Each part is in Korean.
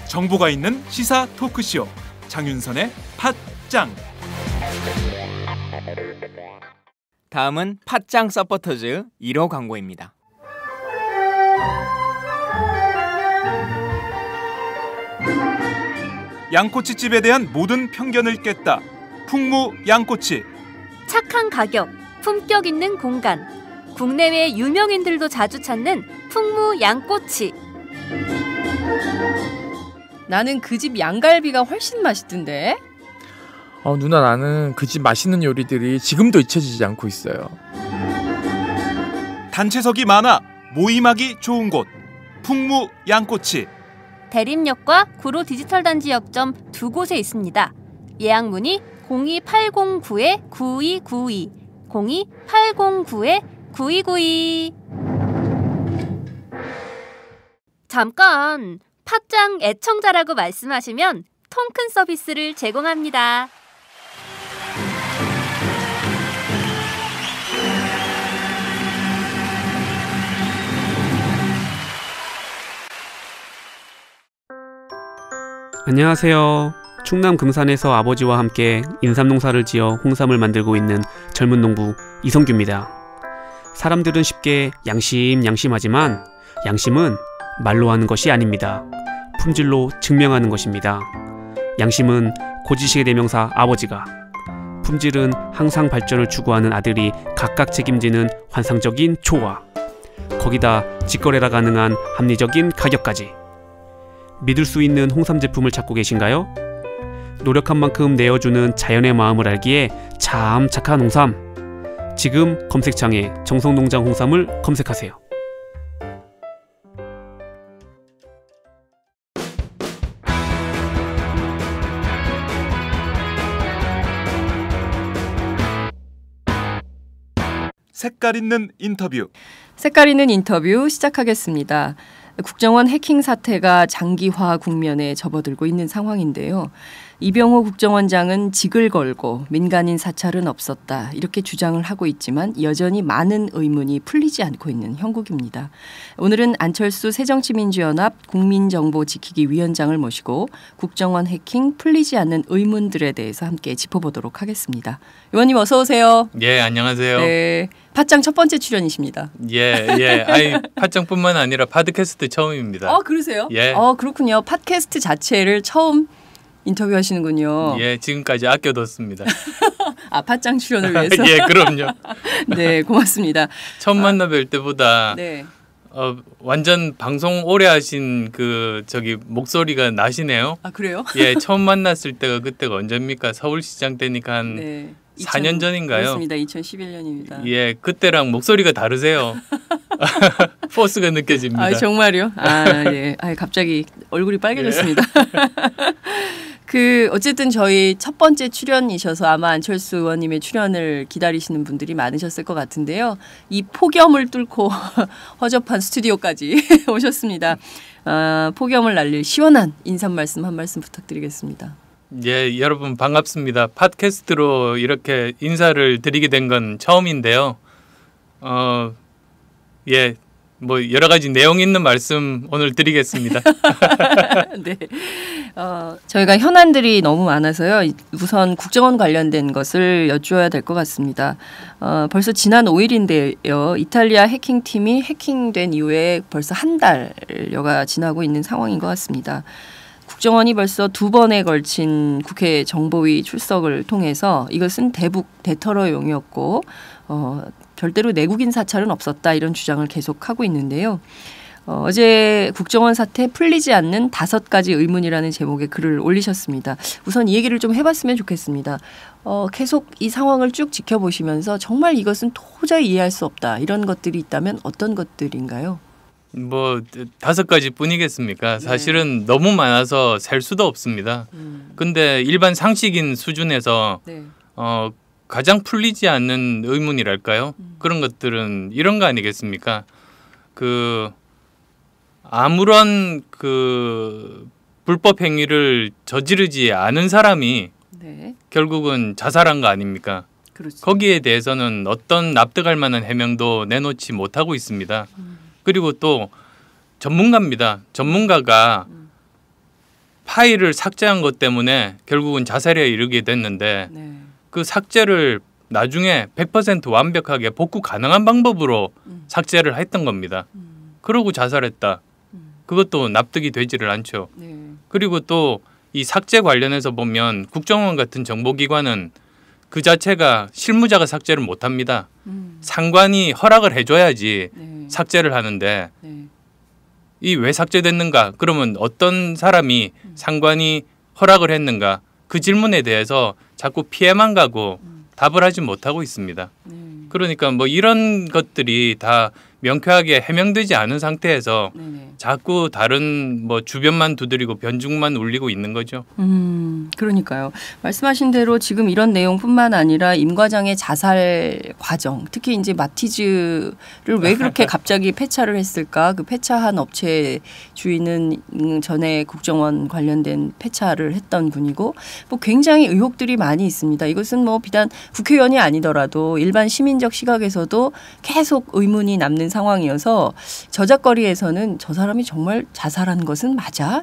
정보가 있는 시사 토크쇼 장윤선의 팟짱. 다음은 팟짱 서포터즈 1호 광고입니다. 양꼬치집에 대한 모든 편견을 깼다. 풍무 양꼬치. 착한 가격, 품격 있는 공간. 국내외 유명인들도 자주 찾는 풍무 양꼬치. 나는 그 집 양갈비가 훨씬 맛있던데. 누나, 나는 그 집 맛있는 요리들이 지금도 잊혀지지 않고 있어요. 단체석이 많아 모임하기 좋은 곳. 풍무 양꼬치. 대림역과 구로 디지털 단지 역점 두 곳에 있습니다. 예약 문의 02809-9292, 02809-9292. 잠깐, 팟짱 애청자라고 말씀하시면 통큰 서비스를 제공합니다. 안녕하세요. 충남 금산에서 아버지와 함께 인삼농사를 지어 홍삼을 만들고 있는 젊은 농부 이성규입니다. 사람들은 쉽게 양심하지만 양심은 말로 하는 것이 아닙니다. 품질로 증명하는 것입니다. 양심은 고지식의 대명사 아버지가, 품질은 항상 발전을 추구하는 아들이 각각 책임지는 환상적인 조화, 거기다 직거래가 가능한 합리적인 가격까지. 믿을 수 있는 홍삼 제품을 찾고 계신가요? 노력한 만큼 내어주는 자연의 마음을 알기에 참 착한 홍삼. 지금 검색창에 정성농장 홍삼을 검색하세요. 색깔 있는 인터뷰. 색깔 있는 인터뷰 시작하겠습니다. 국정원 해킹 사태가 장기화 국면에 접어들고 있는 상황인데요. 이병호 국정원장은 직을 걸고 민간인 사찰은 없었다, 이렇게 주장을 하고 있지만 여전히 많은 의문이 풀리지 않고 있는 형국입니다. 오늘은 안철수 새정치민주연합 국민정보지키기위원장을 모시고 국정원 해킹 풀리지 않는 의문들에 대해서 함께 짚어보도록 하겠습니다. 의원님 어서 오세요. 예, 안녕하세요. 네, 팟짱 첫 번째 출연이십니다. 예. 아니, 팟짱뿐만 아니라 팟캐스트 처음입니다. 그러세요? 예. 그렇군요. 팟캐스트 자체를 처음 인터뷰하시는군요. 예, 지금까지 아껴뒀습니다. 팟짱 출연을 위해서? 예, 그럼요. 네, 고맙습니다. 처음 만나 뵐 때보다 네. 완전 방송 오래 하신 목소리가 나시네요. 그래요? 예, 처음 만났을 그때가 언제입니까? 서울시장 때니까 한 4년 전인가요? 그렇습니다. 2011년입니다. 예, 그때랑 목소리가 다르세요. 포스가 느껴집니다. 정말요? 예. 갑자기 얼굴이 빨개졌습니다. 어쨌든 저희 첫 번째 출연이셔서 아마 안철수 의원님의 출연을 기다리시는 분들이 많으셨을 것 같은데요. 이 폭염을 뚫고 허접한 스튜디오까지 오셨습니다. 폭염을 날릴 시원한 인사 말씀 한 말씀 부탁드리겠습니다. 예, 여러분 반갑습니다. 팟캐스트로 이렇게 인사를 드리게 된 건 처음인데요. 예, 여러 가지 내용 있는 말씀 오늘 드리겠습니다. 네. 저희가 현안들이 너무 많아서요. 우선 국정원 관련된 것을 여쭈어야 될 것 같습니다. 벌써 지난 5일인데요. 이탈리아 해킹팀이 해킹된 이후에 벌써 한 달여가 지나고 있는 상황인 것 같습니다. 국정원이 벌써 2번에 걸친 국회 정보위 출석을 통해서 이것은 대북 대테러용이었고 절대로 내국인 사찰은 없었다, 이런 주장을 계속하고 있는데요. 어제 국정원 사태 풀리지 않는 5가지 의문이라는 제목의 글을 올리셨습니다. 우선 이 얘기를 좀 해봤으면 좋겠습니다. 계속 이 상황을 쭉 지켜보시면서 정말 이것은 도저히 이해할 수 없다, 이런 것들이 있다면 어떤 것들인가요? 5가지 뿐이겠습니까? 사실은 너무 많아서 셀 수도 없습니다. 근데 일반 상식인 수준에서 가장 풀리지 않는 의문이랄까요? 그런 것들은 이런 거 아니겠습니까? 아무런 불법 행위를 저지르지 않은 사람이 네. 결국은 자살한 거 아닙니까? 그렇죠. 거기에 대해서는 어떤 납득할 만한 해명도 내놓지 못하고 있습니다. 그리고 또 전문가입니다. 전문가가 파일을 삭제한 것 때문에 결국은 자살에 이르게 됐는데 네. 그 삭제를 나중에 100% 완벽하게 복구 가능한 방법으로 삭제를 했던 겁니다. 그러고 자살했다. 그것도 납득이 되지를 않죠. 네. 그리고 또 이 삭제 관련해서 보면 국정원 같은 정보기관은 그 자체가 실무자가 삭제를 못합니다. 상관이 허락을 해줘야지 네. 삭제를 하는데 네. 이 왜 삭제됐는가? 그러면 어떤 사람이 상관이 허락을 했는가? 그 질문에 대해서 자꾸 피해만 가고 답을 하지 못하고 있습니다. 네. 그러니까 뭐 이런 것들이 다 명쾌하게 해명되지 않은 상태에서 네네. 자꾸 다른 뭐 주변만 두드리고 변죽만 울리고 있는 거죠. 그러니까요. 말씀하신 대로 지금 이런 내용뿐만 아니라 임 과장의 자살 과정, 특히 이제 마티즈를 왜 그렇게 갑자기 폐차를 했을까? 그 폐차한 업체 주인은 전에 국정원 관련된 폐차를 했던 분이고, 뭐 굉장히 의혹들이 많이 있습니다. 이것은 뭐 비단 국회의원이 아니더라도 일반 시민적 시각에서도 계속 의문이 남는 상황이어서 저작거리에서는 저 사람이 정말 자살한 것은 맞아?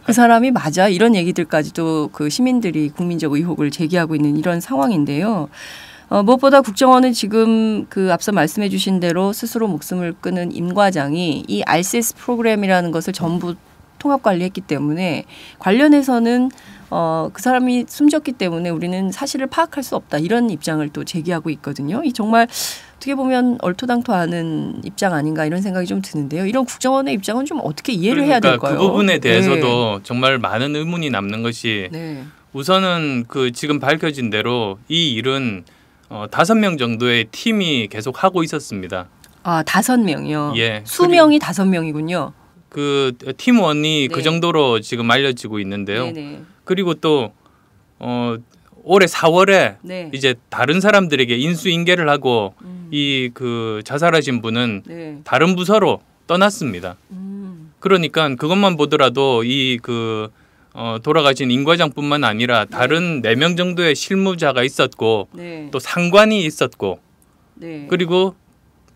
그 사람이 맞아? 이런 얘기들까지도 그 시민들이 국민적 의혹을 제기하고 있는 이런 상황인데요. 무엇보다 국정원은 지금 그 앞서 말씀해 주신 대로 스스로 목숨을 끊은 임 과장이 이 RCS 프로그램이라는 것을 전부 통합 관리했기 때문에 관련해서는 그 사람이 숨졌기 때문에 우리는 사실을 파악할 수 없다. 이런 입장을 또 제기하고 있거든요. 이 정말 어떻게 보면 얼토당토하는 입장 아닌가 이런 생각이 좀 드는데요. 이런 국정원의 입장은 좀 어떻게 이해를 해야 될까요? 그 부분에 대해서도 정말 많은 의문이 남는 것이 우선은 그 지금 밝혀진 대로 이 일은 5명 정도의 팀이 계속 하고 있었습니다. 아, 5명이요? 예. 수명이 5명이군요. 그 팀원이 그 정도로 지금 알려지고 있는데요. 네네. 그리고 또 올해 4월에 네. 이제 다른 사람들에게 인수인계를 하고 이 그 자살하신 분은 네. 다른 부서로 떠났습니다. 그러니까 그것만 보더라도 이 그 돌아가신 임 과장뿐만 아니라 다른 4명 정도의 실무자가 있었고 네. 또 상관이 있었고 네. 그리고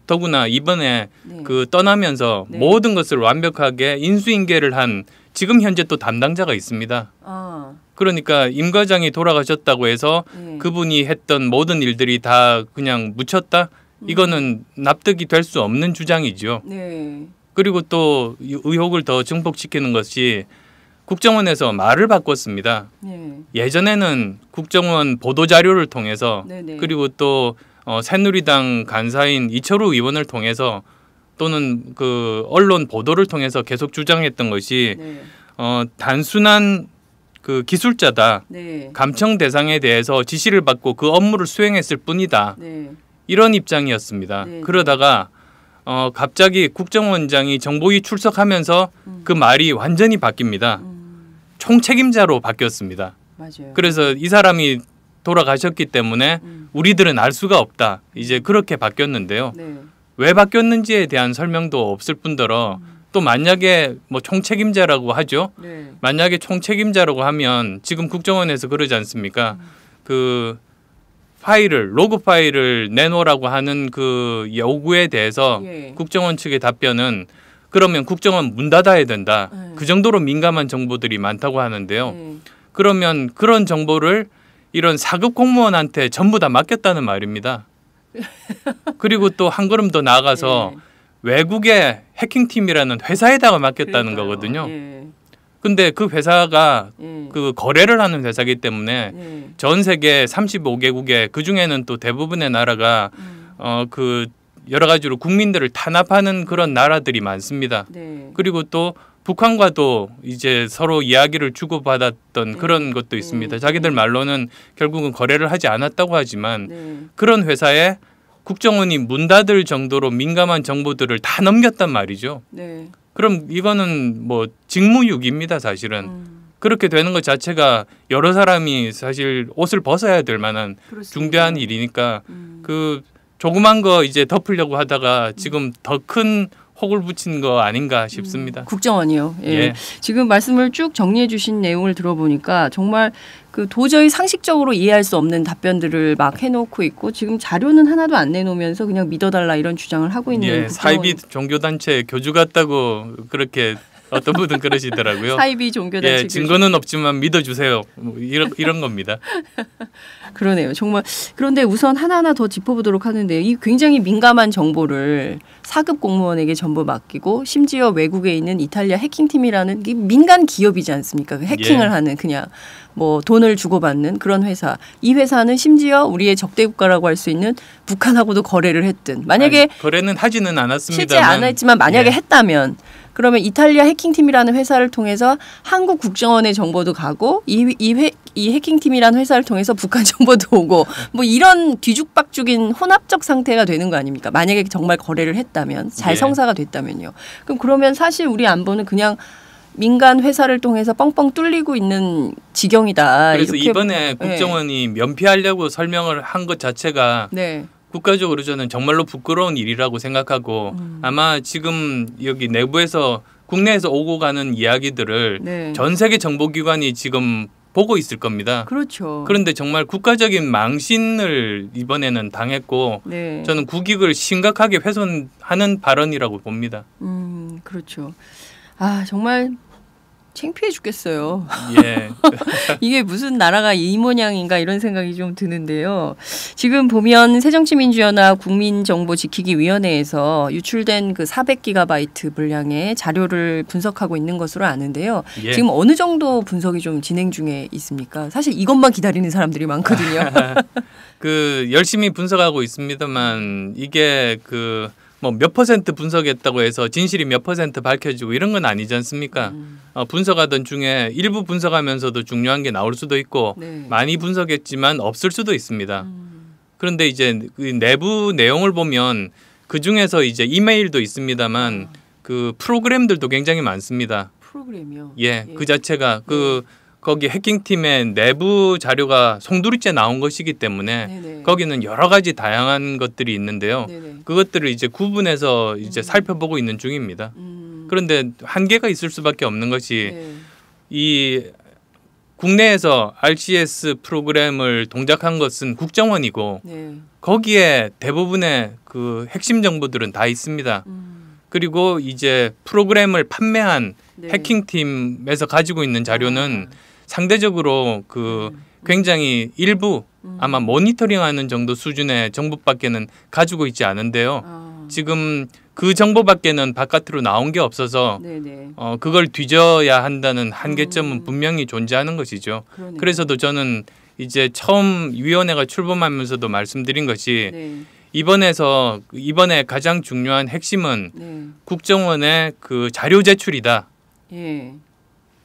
더구나 이번에 네. 그 떠나면서 네. 모든 것을 완벽하게 인수인계를 한 지금 현재 또 담당자가 있습니다. 아, 그러니까 임 과장이 돌아가셨다고 해서 네. 그분이 했던 모든 일들이 다 그냥 묻혔다? 이거는 납득이 될 수 없는 주장이죠. 네. 그리고 또 의혹을 더 증폭시키는 것이 국정원에서 말을 바꿨습니다. 네. 예전에는 국정원 보도자료를 통해서 네네. 그리고 또 새누리당 간사인 이철우 의원을 통해서 또는 그 언론 보도를 통해서 계속 주장했던 것이 네. 단순한 그 기술자다. 네. 감청 대상에 대해서 지시를 받고 그 업무를 수행했을 뿐이다. 네. 이런 입장이었습니다. 네. 그러다가 갑자기 국정원장이 정보위 출석하면서 그 말이 완전히 바뀝니다. 총책임자로 바뀌었습니다. 맞아요. 그래서 이 사람이 돌아가셨기 때문에 우리들은 알 수가 없다. 이제 그렇게 바뀌었는데요. 네. 왜 바뀌었는지에 대한 설명도 없을 뿐더러 또 만약에 뭐 총책임자라고 하죠. 네. 만약에 총책임자라고 하면 지금 국정원에서 그러지 않습니까? 그 파일을 로그 파일을 내놓으라고 하는 그 요구에 대해서 예. 국정원 측의 답변은 그러면 국정원 문 닫아야 된다. 네. 그 정도로 민감한 정보들이 많다고 하는데요. 네. 그러면 그런 정보를 이런 사급 공무원한테 전부 다 맡겼다는 말입니다. 그리고 또 한 걸음 더 나아가서 네. 외국의 해킹팀이라는 회사에다가 맡겼다는 그러니까요. 거거든요. 예. 근데 그 회사가 예. 그 거래를 하는 회사이기 때문에 예. 전 세계 35개국에 그 중에는 또 대부분의 나라가 그 여러 가지로 국민들을 탄압하는 그런 나라들이 많습니다. 네. 그리고 또 북한과도 이제 서로 이야기를 주고받았던 그런 것도 있습니다. 자기들 말로는 결국은 거래를 하지 않았다고 하지만 네. 그런 회사에 국정원이 문 닫을 정도로 민감한 정보들을 다 넘겼단 말이죠. 네. 그럼 이거는 뭐 직무유기입니다, 사실은. 그렇게 되는 것 자체가 여러 사람이 사실 옷을 벗어야 될 만한 그렇습니다. 중대한 일이니까 그 조그만 거 이제 덮으려고 하다가 지금 더 큰 혹을 붙인 거 아닌가 싶습니다. 국정원이요. 예. 예. 지금 말씀을 쭉 정리해 주신 내용을 들어보니까 정말 그 도저히 상식적으로 이해할 수 없는 답변들을 막 해놓고 있고 지금 자료는 하나도 안 내놓으면서 그냥 믿어달라 이런 주장을 하고 있는 예, 국정원. 사이비 종교단체 교주 같다고 그렇게 어떤 분은 그러시더라고요. 사이비 종교단체 예, 교주. 증거는 없지만 믿어주세요. 뭐 이런 겁니다. 그러네요. 정말 그런데 우선 하나하나 더 짚어보도록 하는데 이 굉장히 민감한 정보를 4급 공무원에게 전부 맡기고 심지어 외국에 있는 이탈리아 해킹팀이라는 민간 기업이지 않습니까? 그 해킹을 예. 하는 그냥 뭐 돈을 주고받는 그런 회사. 이 회사는 심지어 우리의 적대 국가라고 할 수 있는 북한하고도 거래를 했든 만약에 아니, 거래는 하지는 않았습니다만 실제 안 했지만 만약에 예. 했다면 그러면 이탈리아 해킹팀이라는 회사를 통해서 한국 국정원의 정보도 가고 이 해킹팀이라는 회사를 통해서 북한 정보도 오고 뭐 이런 뒤죽박죽인 혼합적 상태가 되는 거 아닙니까? 만약에 정말 거래를 했다면 잘 예. 성사가 됐다면요. 그러면 사실 우리 안보는 그냥 민간 회사를 통해서 뻥뻥 뚫리고 있는 지경이다. 그래서 이렇게, 이번에 국정원이 면피하려고 설명을 한 것 자체가 네. 국가적으로 저는 정말로 부끄러운 일이라고 생각하고 아마 지금 여기 내부에서 국내에서 오고 가는 이야기들을 네. 전 세계 정보기관이 지금 보고 있을 겁니다. 그렇죠. 그런데 정말 국가적인 망신을 이번에는 당했고 네. 저는 국익을 심각하게 훼손하는 발언이라고 봅니다. 그렇죠. 아 정말 창피해 죽겠어요. 예. 이게 무슨 나라가 이 모양인가 이런 생각이 좀 드는데요. 지금 보면 새정치민주연합 국민정보지키기위원회에서 유출된 그 400GB 분량의 자료를 분석하고 있는 것으로 아는데요. 예. 지금 어느 정도 분석이 좀 진행 중에 있습니까? 사실 이것만 기다리는 사람들이 많거든요. 그 열심히 분석하고 있습니다만 이게 그 뭐 몇 퍼센트 분석했다고 해서 진실이 몇 퍼센트 밝혀지고 이런 건 아니지 않습니까? 분석하던 중에 일부 분석하면서도 중요한 게 나올 수도 있고 네. 많이 분석했지만 없을 수도 있습니다. 그런데 이제 그 내부 내용을 보면 그 중에서 이제 이메일도 있습니다만 그 프로그램들도 굉장히 많습니다. 프로그램이요. 예, 그 자체가 그 거기 해킹팀의 내부 자료가 송두리째 나온 것이기 때문에 네네. 거기는 여러 가지 다양한 것들이 있는데요. 네네. 그것들을 이제 구분해서 이제 살펴보고 있는 중입니다. 그런데 한계가 있을 수밖에 없는 것이 네. 이 국내에서 RCS 프로그램을 동작한 것은 국정원이고 네. 거기에 대부분의 그 핵심 정보들은 다 있습니다. 그리고 이제 프로그램을 판매한 네. 해킹팀에서 가지고 있는 자료는 상대적으로 그 굉장히 일부 아마 모니터링하는 정도 수준의 정보밖에는 가지고 있지 않은데요. 지금 그 정보밖에는 바깥으로 나온 게 없어서 네네. 그걸 뒤져야 한다는 한계점은 분명히 존재하는 것이죠. 그러네요. 그래서도 저는 이제 처음 위원회가 출범하면서도 말씀드린 것이 네. 이번에 가장 중요한 핵심은 네. 국정원의 그 자료 제출이다. 예.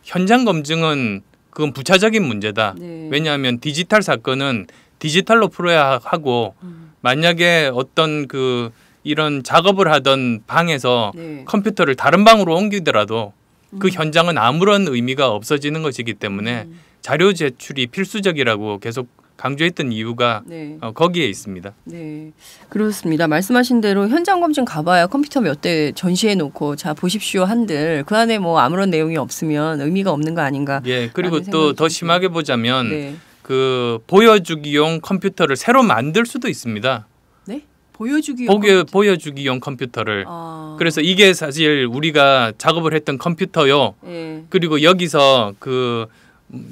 현장 검증은 그건 부차적인 문제다. 네. 왜냐하면 디지털 사건은 디지털로 풀어야 하고 만약에 어떤 그 이런 작업을 하던 방에서 네. 컴퓨터를 다른 방으로 옮기더라도 그 현장은 아무런 의미가 없어지는 것이기 때문에 자료 제출이 필수적이라고 계속 강조했던 이유가 네. 거기에 있습니다. 네, 그렇습니다. 말씀하신 대로 현장 검증 가봐야 컴퓨터 몇 대 전시해 놓고 자 보십시오 한들 그 안에 뭐 아무런 내용이 없으면 의미가 없는 거 아닌가? 예, 그리고 라는 또 생각이 더 좀 심하게 보자면 네, 그 보여주기용 컴퓨터를 새로 만들 수도 있습니다. 네, 보여주기. 보여주기용 컴퓨터를. 아, 그래서 이게 사실 우리가 작업을 했던 컴퓨터요. 예, 그리고 여기서 그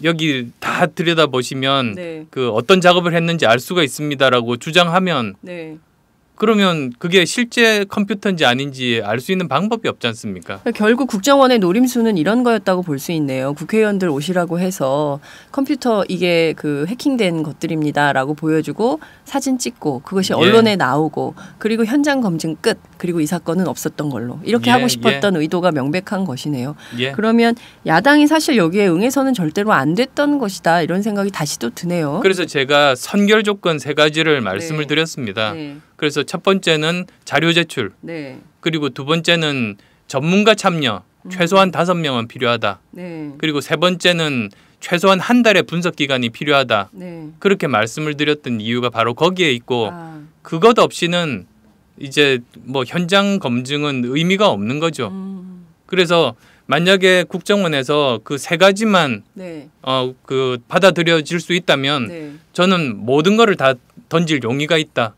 여기 다 들여다 보시면 네, 그 어떤 작업을 했는지 알 수가 있습니다라고 주장하면 네. 그러면 그게 실제 컴퓨터인지 아닌지 알 수 있는 방법이 없지 않습니까? 결국 국정원의 노림수는 이런 거였다고 볼 수 있네요. 국회의원들 오시라고 해서 컴퓨터 이게 그 해킹된 것들입니다라고 보여주고 사진 찍고 그것이 예. 언론에 나오고 그리고 현장 검증 끝 그리고 이 사건은 없었던 걸로 이렇게 예, 하고 싶었던 의도가 명백한 것이네요. 예. 그러면 야당이 사실 여기에 응해서는 절대로 안 됐던 것이다 이런 생각이 다시 또 드네요. 그래서 제가 선결 조건 세 가지를 말씀을 네. 드렸습니다. 네, 그래서 첫 번째는 자료 제출, 네, 그리고 두 번째는 전문가 참여, 최소한 5명은 필요하다. 네, 그리고 세 번째는 최소한 한 달의 분석 기간이 필요하다. 네. 그렇게 말씀을 드렸던 이유가 바로 거기에 있고 아, 그것 없이는 이제 뭐 현장 검증은 의미가 없는 거죠. 그래서 만약에 국정원에서 그 세 가지만 네. 그 받아들여질 수 있다면 네. 저는 모든 거를 다 던질 용의가 있다.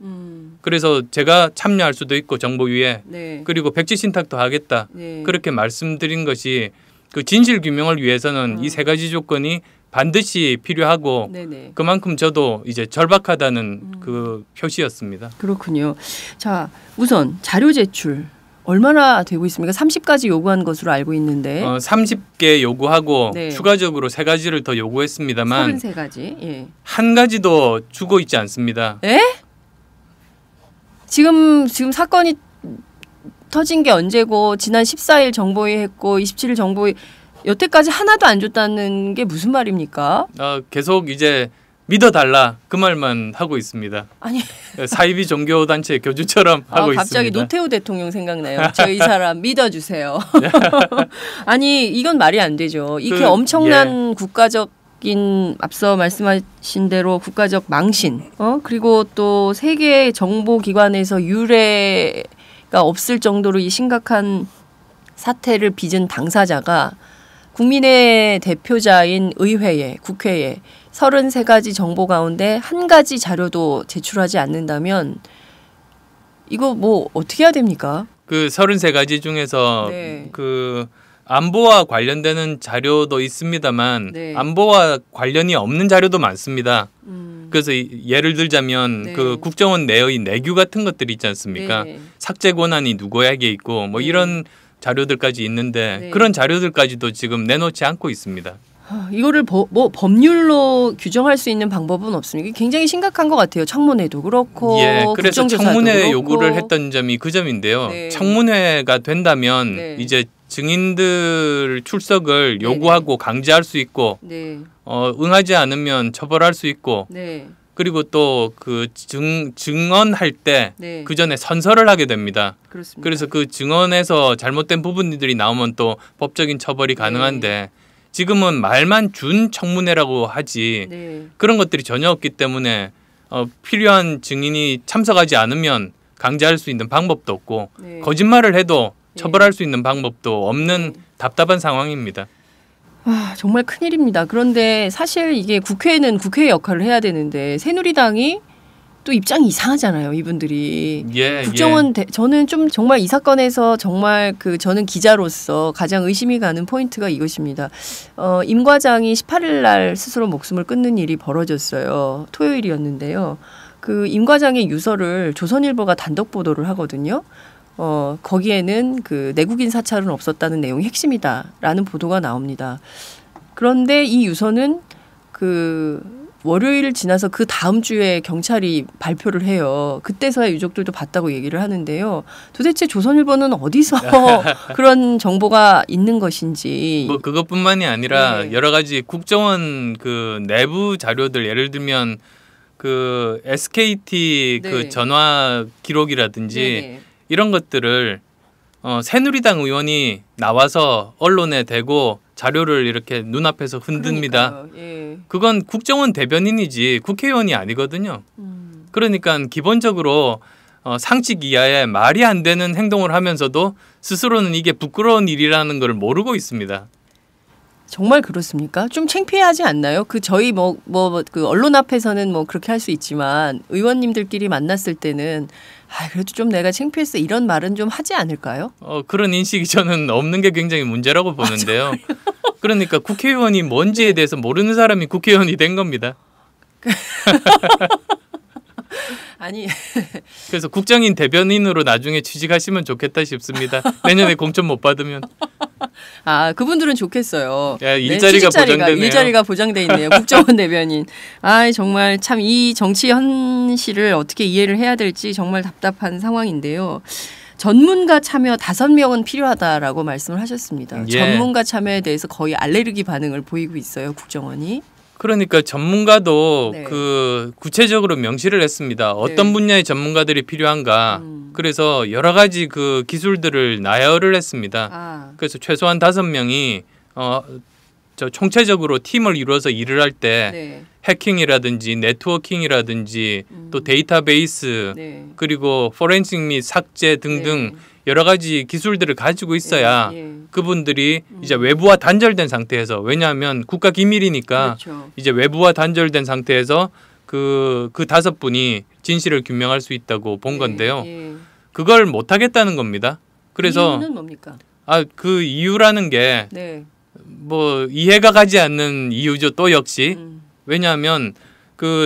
그래서 제가 참여할 수도 있고 정보위에 네. 그리고 백지 신탁도 하겠다. 네. 그렇게 말씀드린 것이 그 진실 규명을 위해서는 이 세 가지 조건이 반드시 필요하고 네네. 그만큼 저도 이제 절박하다는 그 표시였습니다. 그렇군요. 자, 우선 자료 제출 얼마나 되고 있습니까? 30가지 요구한 것으로 알고 있는데 30개 요구하고 네. 추가적으로 3가지를 더 요구했습니다만 33가지. 예. 한 가지도 주고 있지 않습니다. 에? 지금 사건이 터진 게 언제고 지난 14일 정보위 했고 27일 정보위 여태까지 하나도 안 줬다는 게 무슨 말입니까? 계속 이제 믿어달라 그 말만 하고 있습니다. 아니 사이비 종교단체 교주처럼 하고 갑자기 있습니다. 노태우 대통령 생각나요. 저 이 사람 믿어주세요. 아니 이건 말이 안 되죠. 이렇게 엄청난 국가적인 앞서 말씀하신 대로 국가적 망신 그리고 또 세계 정보기관에서 유례가 없을 정도로 이 심각한 사태를 빚은 당사자가 국민의 대표자인 의회에 국회에 33가지 정보 가운데 한 가지 자료도 제출하지 않는다면 이거 뭐 어떻게 해야 됩니까? 그 33가지 중에서 네. 그 안보와 관련되는 자료도 있습니다만 네. 안보와 관련이 없는 자료도 많습니다. 그래서 예를 들자면 네. 그 국정원 내의 내규 같은 것들이 있지 않습니까? 네. 삭제 권한이 누구에게 있고 뭐 네. 이런 자료들까지 있는데 네. 그런 자료들까지도 지금 내놓지 않고 있습니다. 이거를 뭐 법률로 규정할 수 있는 방법은 없습니까? 굉장히 심각한 것 같아요. 청문회도 그렇고 그래서 국정조사도 청문회 그렇고. 요구를 했던 점이 그 점인데요. 네. 청문회가 된다면 네. 이제 증인들 출석을 네. 요구하고 강제할 수 있고 네, 응하지 않으면 처벌할 수 있고 네, 그리고 또 그 증언할 때 네. 그 전에 선서를 하게 됩니다. 그렇습니다. 그래서 그 증언에서 잘못된 부분들이 나오면 또 법적인 처벌이 가능한데 지금은 말만 준 청문회라고 하지 네. 그런 것들이 전혀 없기 때문에 필요한 증인이 참석하지 않으면 강제할 수 있는 방법도 없고 네. 거짓말을 해도 처벌할 수 있는 방법도 없는 답답한 상황입니다. 정말 큰일입니다. 그런데 사실 이게 국회는 국회의 역할을 해야 되는데 새누리당이 또 입장이 이상하잖아요. 이분들이 국정원 저는 좀 정말 이 사건에서 정말 저는 기자로서 가장 의심이 가는 포인트가 이것입니다. 임 과장이 18일 날 스스로 목숨을 끊는 일이 벌어졌어요. 토요일이었는데요. 그 임 과장의 유서를 조선일보가 단독 보도를 하거든요. 거기에는 그 내국인 사찰은 없었다는 내용이 핵심이다라는 보도가 나옵니다. 그런데 이 유서는 그 월요일 지나서 그 다음 주에 경찰이 발표를 해요. 그때서야 유족들도 봤다고 얘기를 하는데요. 도대체 조선일보는 어디서 그런 정보가 있는 것인지. 뭐 그것뿐만이 아니라 네. 여러 가지 국정원 그 내부 자료들 예를 들면 그 SKT 네. 그 전화 기록이라든지 네네. 이런 것들을 새누리당 의원이 나와서 언론에 대고 자료를 이렇게 눈앞에서 흔듭니다. 그러니까요. 예. 그건 국정원 대변인이지 국회의원이 아니거든요. 그러니까 기본적으로 상식 이하의 말이 안 되는 행동을 하면서도 스스로는 이게 부끄러운 일이라는 걸 모르고 있습니다. 정말 그렇습니까? 좀 창피하지 않나요? 저희 그 언론 앞에서는 뭐 그렇게 할 수 있지만 의원님들끼리 만났을 때는 그래도 좀 내가 창피했어 이런 말은 좀 하지 않을까요? 그런 인식이 저는 없는 게 굉장히 문제라고 보는데요. 그러니까 국회의원이 뭔지에 대해서 모르는 사람이 국회의원이 된 겁니다. 아니 그래서 국정인 대변인으로 나중에 취직하시면 좋겠다 싶습니다. 내년에 공천 못 받으면. 그분들은 좋겠어요. 일자리가 보장되네요. 일자리가 보장돼 있네요. 국정원 대변인. 정말 참 이 정치 현실을 어떻게 이해를 해야 될지 정말 답답한 상황인데요. 전문가 참여 5명은 필요하다라고 말씀을 하셨습니다. 전문가 참여에 대해서 거의 알레르기 반응을 보이고 있어요. 국정원이. 그러니까 전문가도 네. 그 구체적으로 명시를 했습니다. 어떤 분야의 전문가들이 필요한가. 그래서 여러 가지 그 기술들을 나열을 했습니다. 그래서 최소한 5명이 총체적으로 팀을 이루어서 일을 할 때 네. 해킹이라든지 네트워킹이라든지 또 데이터베이스 네. 그리고 포렌식 및 삭제 등등 네. 여러 가지 기술들을 가지고 있어야 예, 예. 그분들이 이제 외부와 단절된 상태에서 왜냐하면 국가 기밀이니까 그렇죠. 이제 외부와 단절된 상태에서 그 5분이 진실을 규명할 수 있다고 본 건데요. 예. 그걸 못 하겠다는 겁니다. 그래서 이유는 뭡니까? 그 이유라는 게 네. 뭐 이해가 가지 않는 이유죠. 또 역시 왜냐하면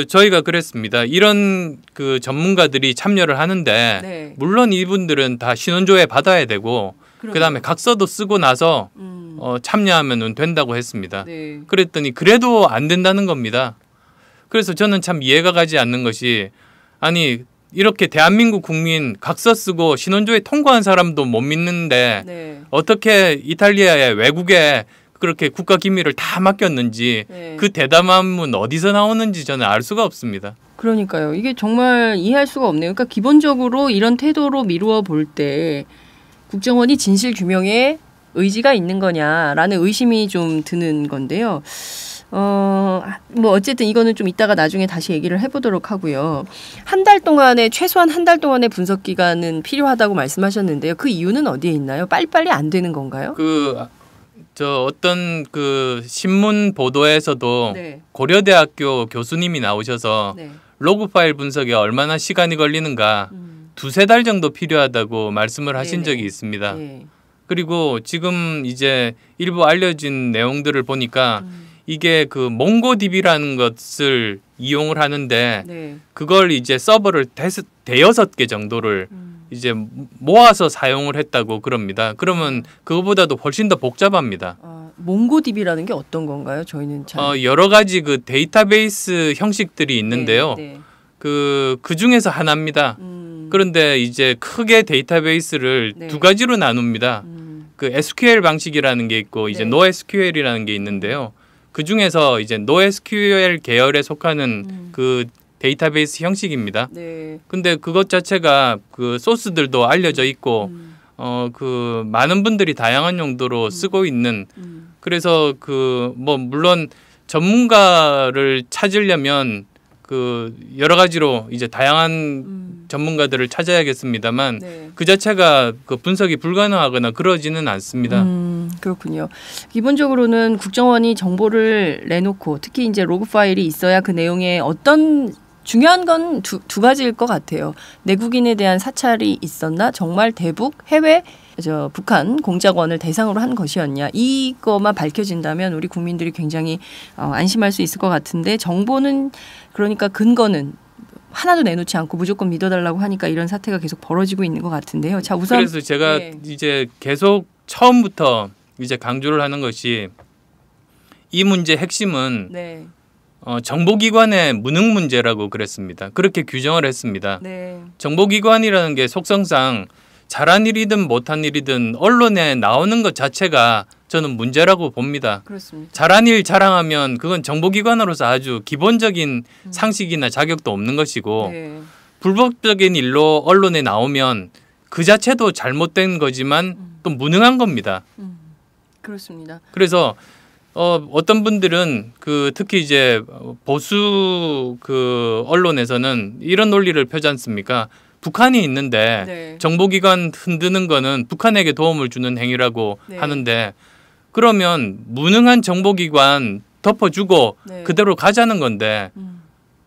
저희가 그랬습니다. 이런 그 전문가들이 참여를 하는데 네. 물론 이분들은 다 신원조회 받아야 되고 그다음에 각서도 쓰고 나서 참여하면 된다고 했습니다. 네. 그랬더니 그래도 안 된다는 겁니다. 그래서 저는 참 이해가 가지 않는 것이 아니 이렇게 대한민국 국민 각서 쓰고 신원조회 통과한 사람도 못 믿는데 네. 어떻게 이탈리아의 외국에 그렇게 국가 기밀을 다 맡겼는지 네. 그 대담함은 어디서 나오는지 저는 알 수가 없습니다. 그러니까요. 이게 정말 이해할 수가 없네요. 그러니까 기본적으로 이런 태도로 미루어 볼 때 국정원이 진실 규명에 의지가 있는 거냐라는 의심이 좀 드는 건데요. 뭐 어쨌든 이거는 좀 이따가 나중에 다시 얘기를 해보도록 하고요. 최소한 한 달 동안의 분석 기간은 필요하다고 말씀하셨는데요. 그 이유는 어디에 있나요? 빨리빨리 안 되는 건가요? 어떤 그 신문 보도에서도 네. 고려대학교 교수님이 나오셔서 네. 로그 파일 분석에 얼마나 시간이 걸리는가 2-3달 정도 필요하다고 말씀을 하신 네네. 적이 있습니다. 네. 그리고 지금 이제 일부 알려진 내용들을 보니까 이게 그 몽고DB라는 것을 이용을 하는데 네. 그걸 이제 서버를 5개 정도를 이제 모아서 사용을 했다고 그럽니다. 그러면 그거보다도 훨씬 더 복잡합니다. 몽고DB라는 게 어떤 건가요? 저희는 잘 여러 가지 그 데이터베이스 형식들이 있는데요. 네. 그 중에서 하나입니다. 그런데 이제 크게 데이터베이스를 네. 2가지로 나눕니다. 그 SQL 방식이라는 게 있고 이제 네. NoSQL이라는 게 있는데요. 그 중에서 이제 NoSQL 계열에 속하는 그 데이터베이스 형식입니다. 네. 근데 그것 자체가 그 소스들도 알려져 있고 그 많은 분들이 다양한 용도로 쓰고 있는 그래서 뭐 물론 전문가를 찾으려면 그 여러 가지로 이제 다양한 전문가들을 찾아야겠습니다만 네. 그 자체가 그 분석이 불가능하거나 그러지는 않습니다. 그렇군요. 기본적으로는 국정원이 정보를 내놓고 특히 이제 로그 파일이 있어야 그 내용에 어떤 중요한 건 두 가지일 것 같아요. 내국인에 대한 사찰이 있었나? 정말 대북, 해외, 북한 공작원을 대상으로 한 것이었냐? 이거만 밝혀진다면 우리 국민들이 굉장히 안심할 수 있을 것 같은데 정보는 그러니까 근거는 하나도 내놓지 않고 무조건 믿어달라고 하니까 이런 사태가 계속 벌어지고 있는 것 같은데요. 자, 우선 그래서 제가 이제 계속 처음부터 이제 강조를 하는 것이 이 문제의 핵심은 네. 정보기관의 무능 문제라고 그랬습니다. 그렇게 규정을 했습니다. 네. 정보기관이라는 게 속성상 잘한 일이든 못한 일이든 언론에 나오는 것 자체가 저는 문제라고 봅니다. 그렇습니다. 잘한 일 자랑하면 그건 정보기관으로서 아주 기본적인 상식이나 자격도 없는 것이고 네. 불법적인 일로 언론에 나오면 그 자체도 잘못된 거지만 또 무능한 겁니다. 그렇습니다. 그래서 어떤 분들은 그 특히 이제 보수 그 언론에서는 이런 논리를 펴지 않습니까? 북한이 있는데 네. 정보기관 흔드는 거는 북한에게 도움을 주는 행위라고 네. 하는데 그러면 무능한 정보기관 덮어주고 네. 그대로 가자는 건데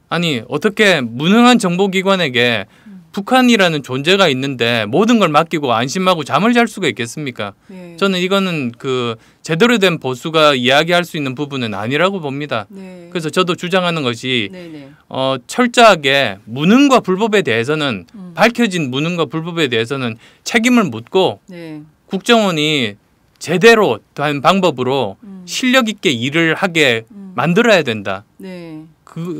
아니 어떻게 무능한 정보기관에게 북한이라는 존재가 있는데 모든 걸 맡기고 안심하고 잠을 잘 수가 있겠습니까? 네. 저는 이거는 그 제대로 된 보수가 이야기할 수 있는 부분은 아니라고 봅니다. 네. 그래서 저도 주장하는 것이 네네. 철저하게 무능과 불법에 대해서는 밝혀진 무능과 불법에 대해서는 책임을 묻고 네. 국정원이 제대로 된 방법으로 실력 있게 일을 하게 만들어야 된다. 네.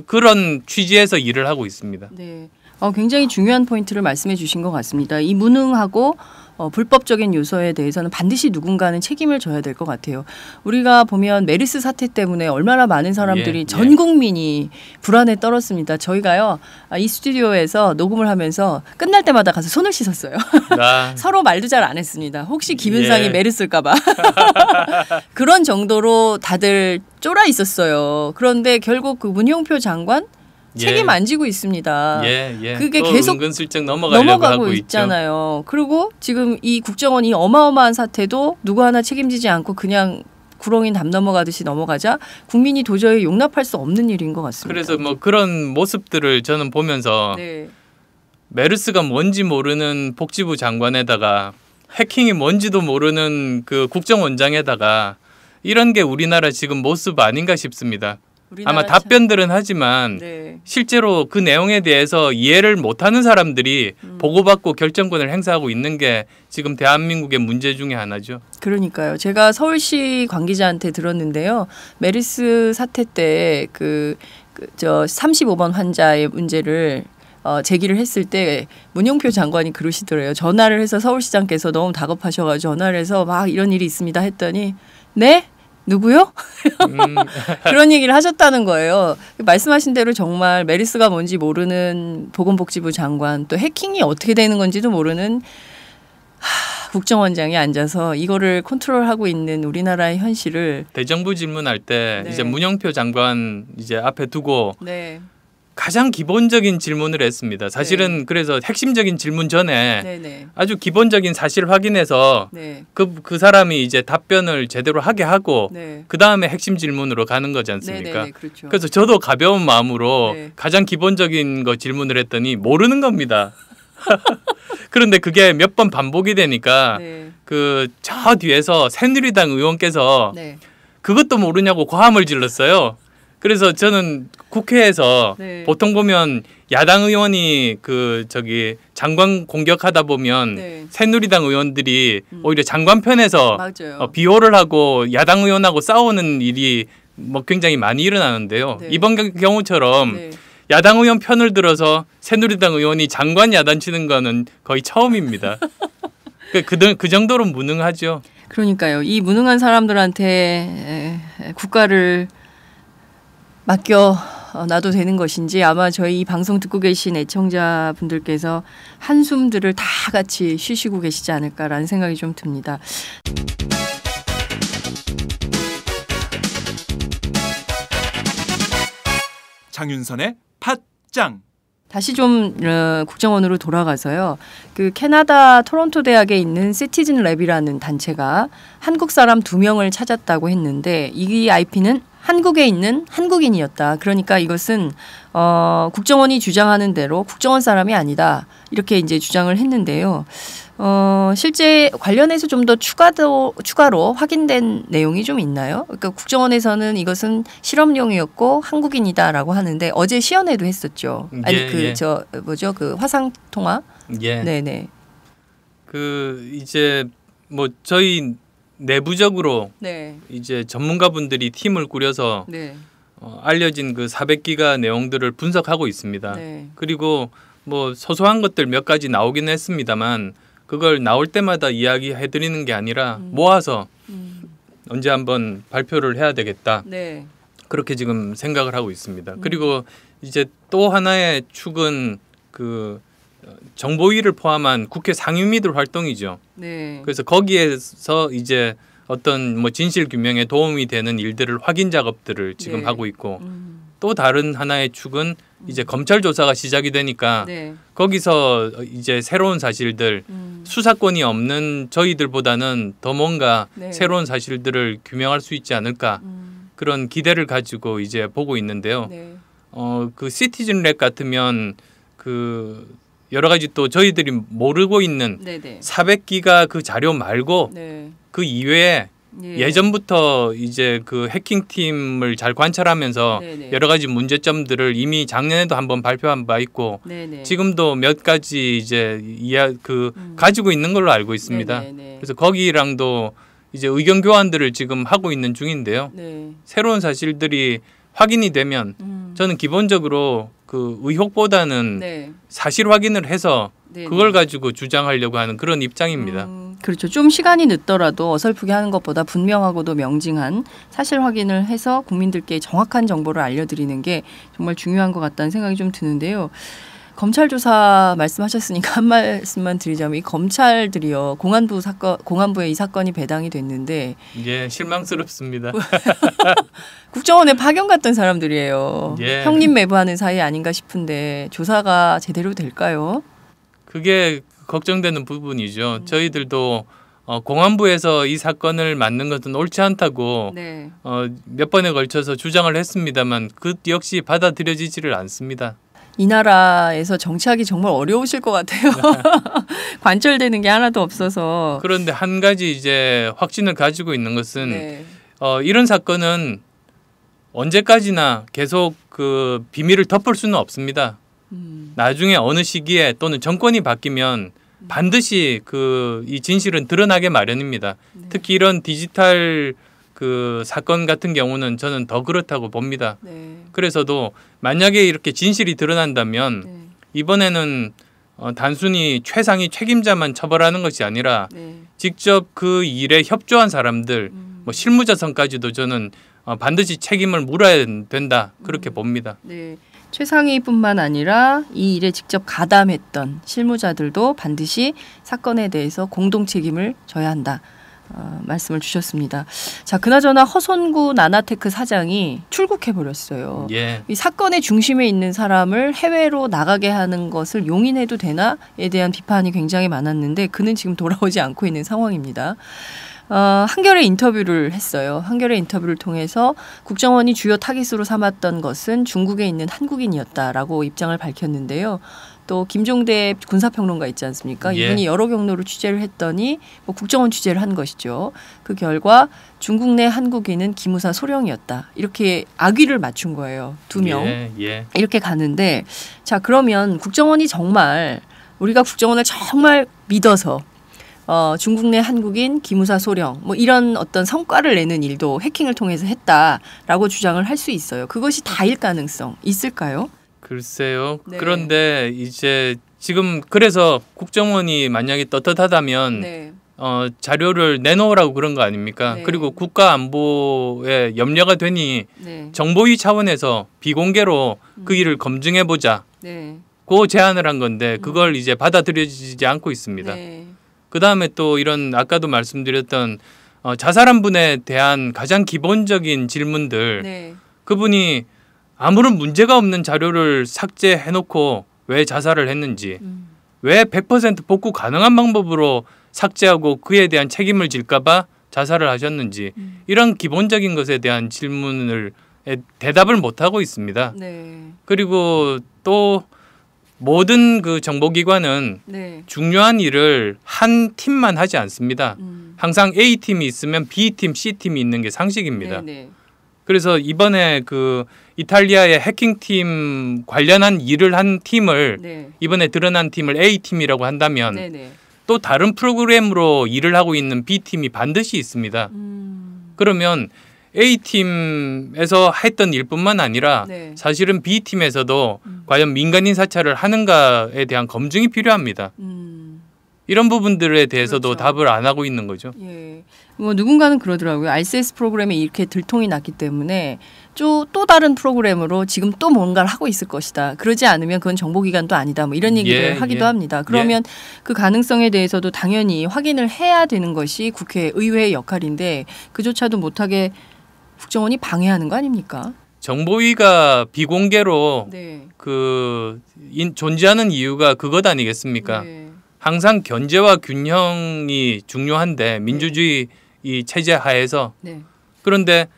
그런 취지에서 일을 하고 있습니다. 네. 굉장히 중요한 포인트를 말씀해 주신 것 같습니다. 이 무능하고 불법적인 요소에 대해서는 반드시 누군가는 책임을 져야 될 것 같아요. 우리가 보면 메르스 사태 때문에 얼마나 많은 사람들이 전 국민이 불안에 떨었습니다. 저희가요 이 스튜디오에서 녹음을 하면서 끝날 때마다 가서 손을 씻었어요. 서로 말도 잘 안 했습니다. 혹시 김윤상이 메르스일까봐 그런 정도로 다들 쫄아 있었어요. 그런데 결국 그 문용표 장관 책임 안 지고 있습니다. 그게 계속 은근슬쩍 넘어가고 하고 있잖아요. 그리고 지금 이 국정원이 어마어마한 사태도 누구 하나 책임지지 않고 그냥 구렁이 담 넘어가듯이 넘어가자 국민이 도저히 용납할 수 없는 일인 것 같습니다. 그래서 뭐 그런 모습들을 저는 보면서 메르스가 뭔지 모르는 복지부 장관에다가 해킹이 뭔지도 모르는 그 국정원장에다가 이런 게 우리나라 지금 모습 아닌가 싶습니다. 아마 답변들은 하지만 실제로 그 내용에 대해서 이해를 못하는 사람들이 보고받고 결정권을 행사하고 있는 게 지금 대한민국의 문제 중에 하나죠. 그러니까요. 제가 서울시 관계자한테 들었는데요. 메르스 사태 때 저 35번 환자의 문제를 제기를 했을 때 문용표 장관이 그러시더래요. 전화를 해서 서울시장께서 너무 다급하셔가지고 전화를 해서 막 이런 일이 있습니다 했더니 네? 누구요? 그런 얘기를 하셨다는 거예요. 말씀하신 대로 정말 메르스가 뭔지 모르는 보건복지부 장관 또 해킹이 어떻게 되는 건지도 모르는 국정원장이 앉아서 이거를 컨트롤하고 있는 우리나라의 현실을 대정부 질문할 때 이제 문영표 장관 이제 앞에 두고 가장 기본적인 질문을 했습니다. 사실은 그래서 핵심적인 질문 전에 아주 기본적인 사실 확인해서 그 사람이 이제 답변을 제대로 하게 하고 그 다음에 핵심 질문으로 가는 거지 않습니까? 그렇죠. 그래서 저도 가벼운 마음으로 가장 기본적인 거 질문을 했더니 모르는 겁니다. 그런데 그게 몇 번 반복이 되니까 그 저 뒤에서 새누리당 의원께서 그것도 모르냐고 고함을 질렀어요. 그래서 저는 국회에서 보통 보면 야당 의원이 장관 공격하다 보면 새누리당 의원들이 오히려 장관 편에서 비호를 하고 야당 의원하고 싸우는 일이 뭐 굉장히 많이 일어나는데요. 이번 경우처럼 야당 의원 편을 들어서 새누리당 의원이 장관 야단치는 거는 거의 처음입니다. 그 정도로 무능하죠. 그러니까요. 이 무능한 사람들한테 국가를 맡겨 놔도 되는 것인지 아마 저희 이 방송 듣고 계신 애청자분들께서 한숨들을 다 같이 쉬시고 계시지 않을까라는 생각이 좀 듭니다. 장윤선의 팟짱. 다시 좀 국정원으로 돌아가서요. 그 캐나다 토론토 대학에 있는 시티즌 랩이라는 단체가 한국 사람 2명을 찾았다고 했는데 이 IP는 한국에 있는 한국인이었다. 그러니까 이것은 국정원이 주장하는 대로 국정원 사람이 아니다. 이렇게 이제 주장을 했는데요. 실제 관련해서 좀 더 추가로 확인된 내용이 좀 있나요? 그러니까 국정원에서는 이것은 실험용이었고 한국인이다라고 하는데 어제 시연회도 했었죠. 아니 그 화상 통화. 네네. 이제 뭐 저희 내부적으로 이제 전문가분들이 팀을 꾸려서 알려진 그 400기가 내용들을 분석하고 있습니다. 그리고 뭐 소소한 것들 몇 가지 나오긴 했습니다만 그걸 나올 때마다 이야기해드리는 게 아니라 모아서 언제 한번 발표를 해야 되겠다. 그렇게 지금 생각을 하고 있습니다. 그리고 이제 또 하나의 축은 그 정보위를 포함한 국회 상임위들 활동이죠. 그래서 거기에서 이제 어떤 뭐 진실 규명에 도움이 되는 일들을 확인 작업들을 지금 하고 있고 또 다른 하나의 축은 이제 검찰 조사가 시작이 되니까 거기서 이제 새로운 사실들 수사권이 없는 저희들보다는 더 뭔가 새로운 사실들을 규명할 수 있지 않을까 그런 기대를 가지고 이제 보고 있는데요. 그 시티즌 랩 같으면 그 여러 가지 또 저희들이 모르고 있는 400기가 그 자료 말고 그 이외에 예전부터 이제 그 해킹팀을 잘 관찰하면서 여러 가지 문제점들을 이미 작년에도 한번 발표한 바 있고 지금도 몇 가지 이제 가지고 있는 걸로 알고 있습니다. 그래서 거기랑도 이제 의견 교환들을 지금 하고 있는 중인데요. 새로운 사실들이 확인이 되면 저는 기본적으로 그 의혹보다는 사실 확인을 해서 네네. 그걸 가지고 주장하려고 하는 그런 입장입니다. 그렇죠. 좀 시간이 늦더라도 어설프게 하는 것보다 분명하고도 명징한 사실 확인을 해서 국민들께 정확한 정보를 알려드리는 게 정말 중요한 것 같다는 생각이 좀 드는데요. 검찰 조사 말씀하셨으니까 한 말씀만 드리자면 이 검찰들이요 공안부에 이 사건이 배당이 됐는데 예, 실망스럽습니다. 국정원에 파견 갔던 사람들이에요. 예. 형님 매부하는 사이 아닌가 싶은데 조사가 제대로 될까요? 그게 걱정되는 부분이죠. 저희들도 공안부에서 이 사건을 맡는 것은 옳지 않다고 네. 몇 번에 걸쳐서 주장을 했습니다만 그 역시 받아들여지지를 않습니다. 이 나라에서 정치하기 정말 어려우실 것 같아요. 관철되는 게 하나도 없어서. 그런데 한 가지 이제 확신을 가지고 있는 것은 네. 이런 사건은 언제까지나 계속 그 비밀을 덮을 수는 없습니다. 나중에 어느 시기에 또는 정권이 바뀌면 반드시 이 진실은 드러나게 마련입니다. 네. 특히 이런 디지털 그 사건 같은 경우는 저는 더 그렇다고 봅니다. 네. 그래서도 만약에 이렇게 진실이 드러난다면 네. 이번에는 단순히 최상위 책임자만 처벌하는 것이 아니라 네. 직접 그 일에 협조한 사람들, 뭐 실무자선까지도 저는 반드시 책임을 물어야 된다 그렇게 봅니다. 네. 최상위뿐만 아니라 이 일에 직접 가담했던 실무자들도 반드시 사건에 대해서 공동 책임을 져야 한다. 말씀을 주셨습니다. 자, 그나저나 허손구 나나테크 사장이 출국해 버렸어요. 예. 이 사건의 중심에 있는 사람을 해외로 나가게 하는 것을 용인해도 되나에 대한 비판이 굉장히 많았는데 그는 지금 돌아오지 않고 있는 상황입니다. 한겨레 인터뷰를 했어요. 한겨레 인터뷰를 통해서 국정원이 주요 타깃으로 삼았던 것은 중국에 있는 한국인이었다라고 입장을 밝혔는데요. 또 김종대 군사평론가 있지 않습니까? 예. 이분이 여러 경로로 취재를 했더니 국정원 취재를 한 것이죠. 그 결과 중국 내 한국인은 기무사 소령이었다. 이렇게 악의를 맞춘 거예요. 2명. 예. 이렇게 가는데 자 그러면 국정원이 정말 우리가 국정원을 정말 믿어서 중국 내 한국인 기무사 소령 뭐 이런 어떤 성과를 내는 일도 해킹을 통해서 했다라고 주장을 할 수 있어요. 그것이 다일 가능성 있을까요? 글쎄요. 네. 그런데 이제 지금 그래서 국정원이 만약에 떳떳하다면 네. 자료를 내놓으라고 그런 거 아닙니까? 네. 그리고 국가 안보에 염려가 되니 네. 정보위 차원에서 비공개로 그 일을 검증해 보자. 네. 그 제안을 한 건데 그걸 이제 받아들여지지 않고 있습니다. 네. 그다음에 또 이런 아까도 말씀드렸던 자살한 분에 대한 가장 기본적인 질문들 네. 그분이 아무런 문제가 없는 자료를 삭제해놓고 왜 자살을 했는지 왜 100% 복구 가능한 방법으로 삭제하고 그에 대한 책임을 질까봐 자살을 하셨는지 이런 기본적인 것에 대한 질문을 대답을 못하고 있습니다. 네. 그리고 또 모든 그 정보기관은 네. 중요한 일을 한 팀만 하지 않습니다. 항상 A팀이 있으면 B팀, C팀이 있는 게 상식입니다. 네. 그래서 이번에 그 이탈리아의 해킹팀 관련한 일을 한 팀을 네. 이번에 드러난 팀을 A팀이라고 한다면 네. 네. 또 다른 프로그램으로 일을 하고 있는 B팀이 반드시 있습니다. 그러면 A팀에서 했던 일뿐만 아니라 네. 사실은 B팀에서도 과연 민간인 사찰을 하는가에 대한 검증이 필요합니다. 이런 부분들에 대해서도 그렇죠. 답을 안 하고 있는 거죠. 예. 뭐 누군가는 그러더라고요. RCS 프로그램에 이렇게 들통이 났기 때문에 또 다른 프로그램으로 지금 또 뭔가를 하고 있을 것이다. 그러지 않으면 그건 정보기관도 아니다. 뭐 이런 얘기를 하기도 합니다. 그러면 그 가능성에 대해서도 당연히 확인을 해야 되는 것이 국회 의회의 역할인데 그조차도 못하게 국정원이 방해하는 거 아닙니까? 정보위가 비공개로 네. 존재하는 이유가 그것 아니겠습니까? 네. 항상 견제와 균형이 중요한데 민주주의 이 체제 하에서 네. 그런데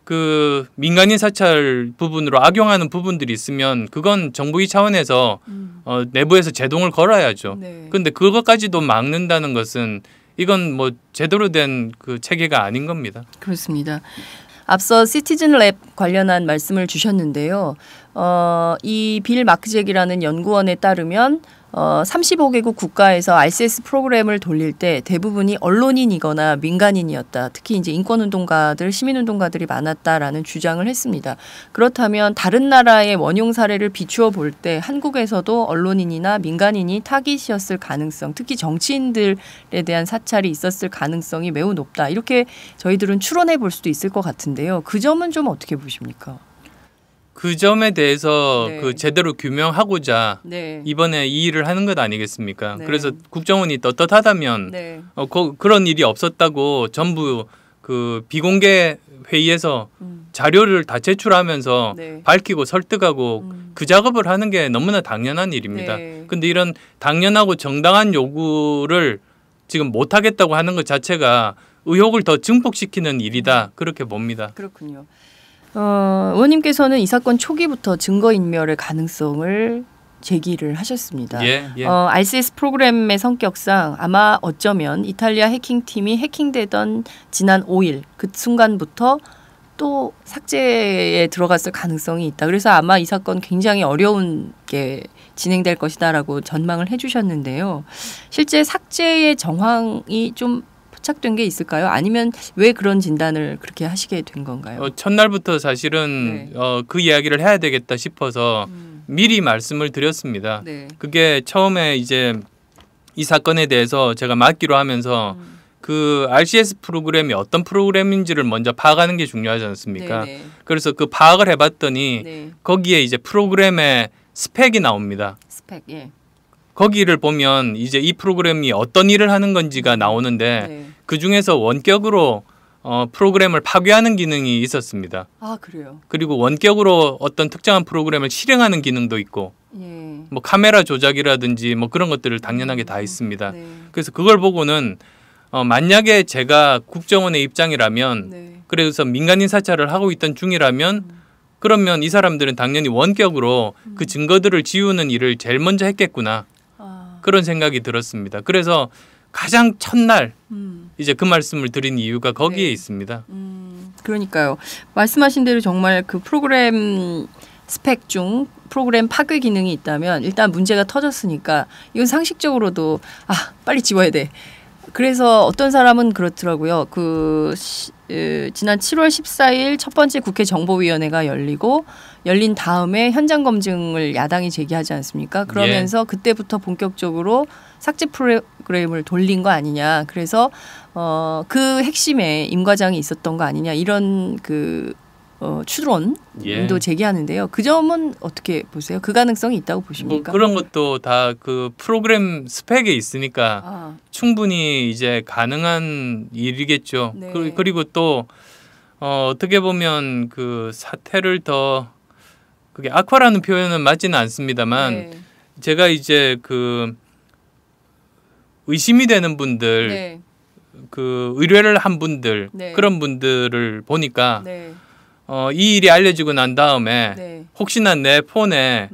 그 민간인 사찰 부분으로 악용하는 부분들이 있으면 그건 정부위 차원에서 내부에서 제동을 걸어야죠. 네. 그런데 그것까지도 막는다는 것은 이건 뭐 제대로 된 그 체계가 아닌 겁니다. 그렇습니다. 앞서 시티즌 랩 관련한 말씀을 주셨는데요. 이 빌 마크잭이라는 연구원에 따르면 35개국 국가에서 RCS 프로그램을 돌릴 때 대부분이 언론인이거나 민간인이었다. 특히 이제 인권운동가들, 시민운동가들이 많았다라는 주장을 했습니다. 그렇다면 다른 나라의 원용 사례를 비추어 볼 때 한국에서도 언론인이나 민간인이 타깃이었을 가능성, 특히 정치인들에 대한 사찰이 있었을 가능성이 매우 높다. 이렇게 저희들은 추론해 볼 수도 있을 것 같은데요. 그 점은 좀 어떻게 보십니까? 그 점에 대해서 네. 그 제대로 규명하고자 네. 이번에 이 일을 하는 것 아니겠습니까? 네. 그래서 국정원이 떳떳하다면 네. 그런 일이 없었다고 전부 그 비공개 회의에서 자료를 다 제출하면서 네. 밝히고 설득하고 그 작업을 하는 게 너무나 당연한 일입니다. 네. 근데 이런 당연하고 정당한 요구를 지금 못 하겠다고 하는 것 자체가 의혹을 더 증폭시키는 일이다. 그렇게 봅니다. 그렇군요. 의원님께서는 이 사건 초기부터 증거인멸의 가능성을 제기를 하셨습니다. 예, 예. RCS 프로그램의 성격상 아마 어쩌면 이탈리아 해킹팀이 해킹되던 지난 5일 그 순간부터 또 삭제에 들어갔을 가능성이 있다. 그래서 아마 이 사건 굉장히 어려운 게 진행될 것이다라고 전망을 해주셨는데요. 실제 삭제의 정황이 좀 포착된 게 있을까요? 아니면 왜 그런 진단을 그렇게 하시게 된 건가요? 첫날부터 사실은 네. 그 이야기를 해야 되겠다 싶어서 미리 말씀을 드렸습니다. 네. 그게 처음에 이제 이 사건에 대해서 제가 맡기로 하면서 그 RCS 프로그램이 어떤 프로그램인지를 먼저 파악하는 게 중요하지 않습니까? 네, 네. 그래서 그 파악을 해봤더니 네. 거기에 이제 프로그램의 스펙이 나옵니다. 스펙, 예. 거기를 보면 이제 이 프로그램이 어떤 일을 하는 건지가 나오는데 네. 그 중에서 원격으로 프로그램을 파괴하는 기능이 있었습니다. 아, 그래요. 그리고 원격으로 어떤 특정한 프로그램을 실행하는 기능도 있고 예. 뭐 카메라 조작이라든지 뭐 그런 것들을 당연하게 다 있습니다. 네. 그래서 그걸 보고는 만약에 제가 국정원의 입장이라면 네. 그래서 민간인 사찰을 하고 있던 중이라면 그러면 이 사람들은 당연히 원격으로 그 증거들을 지우는 일을 제일 먼저 했겠구나. 그런 생각이 들었습니다. 그래서 가장 첫날 이제 그 말씀을 드린 이유가 거기에 네. 있습니다. 그러니까요. 말씀하신 대로 정말 그 프로그램 스펙 중 프로그램 파괴 기능이 있다면 일단 문제가 터졌으니까 이건 상식적으로도 빨리 지워야 돼. 그래서 어떤 사람은 그렇더라고요. 지난 7월 14일 첫 번째 국회 정보위원회가 열린 다음에 현장 검증을 야당이 제기하지 않습니까? 그러면서 그때부터 본격적으로 삭제 프로그램을 돌린 거 아니냐. 그래서 그 핵심에 임 과장이 있었던 거 아니냐. 이런 추론도 제기하는데요. 그 점은 어떻게 보세요? 그 가능성이 있다고 보십니까? 뭐 그런 것도 다 그 프로그램 스펙에 있으니까 충분히 이제 가능한 일이겠죠. 네. 그리고 또 어떻게 보면 그 사태를 더 그게 악화라는 표현은 맞지는 않습니다만 네. 제가 이제 그 의심이 되는 분들, 네. 그 의뢰를 한 분들 네. 그런 분들을 보니까 네. 이 일이 알려지고 난 다음에 네. 혹시나 내 폰에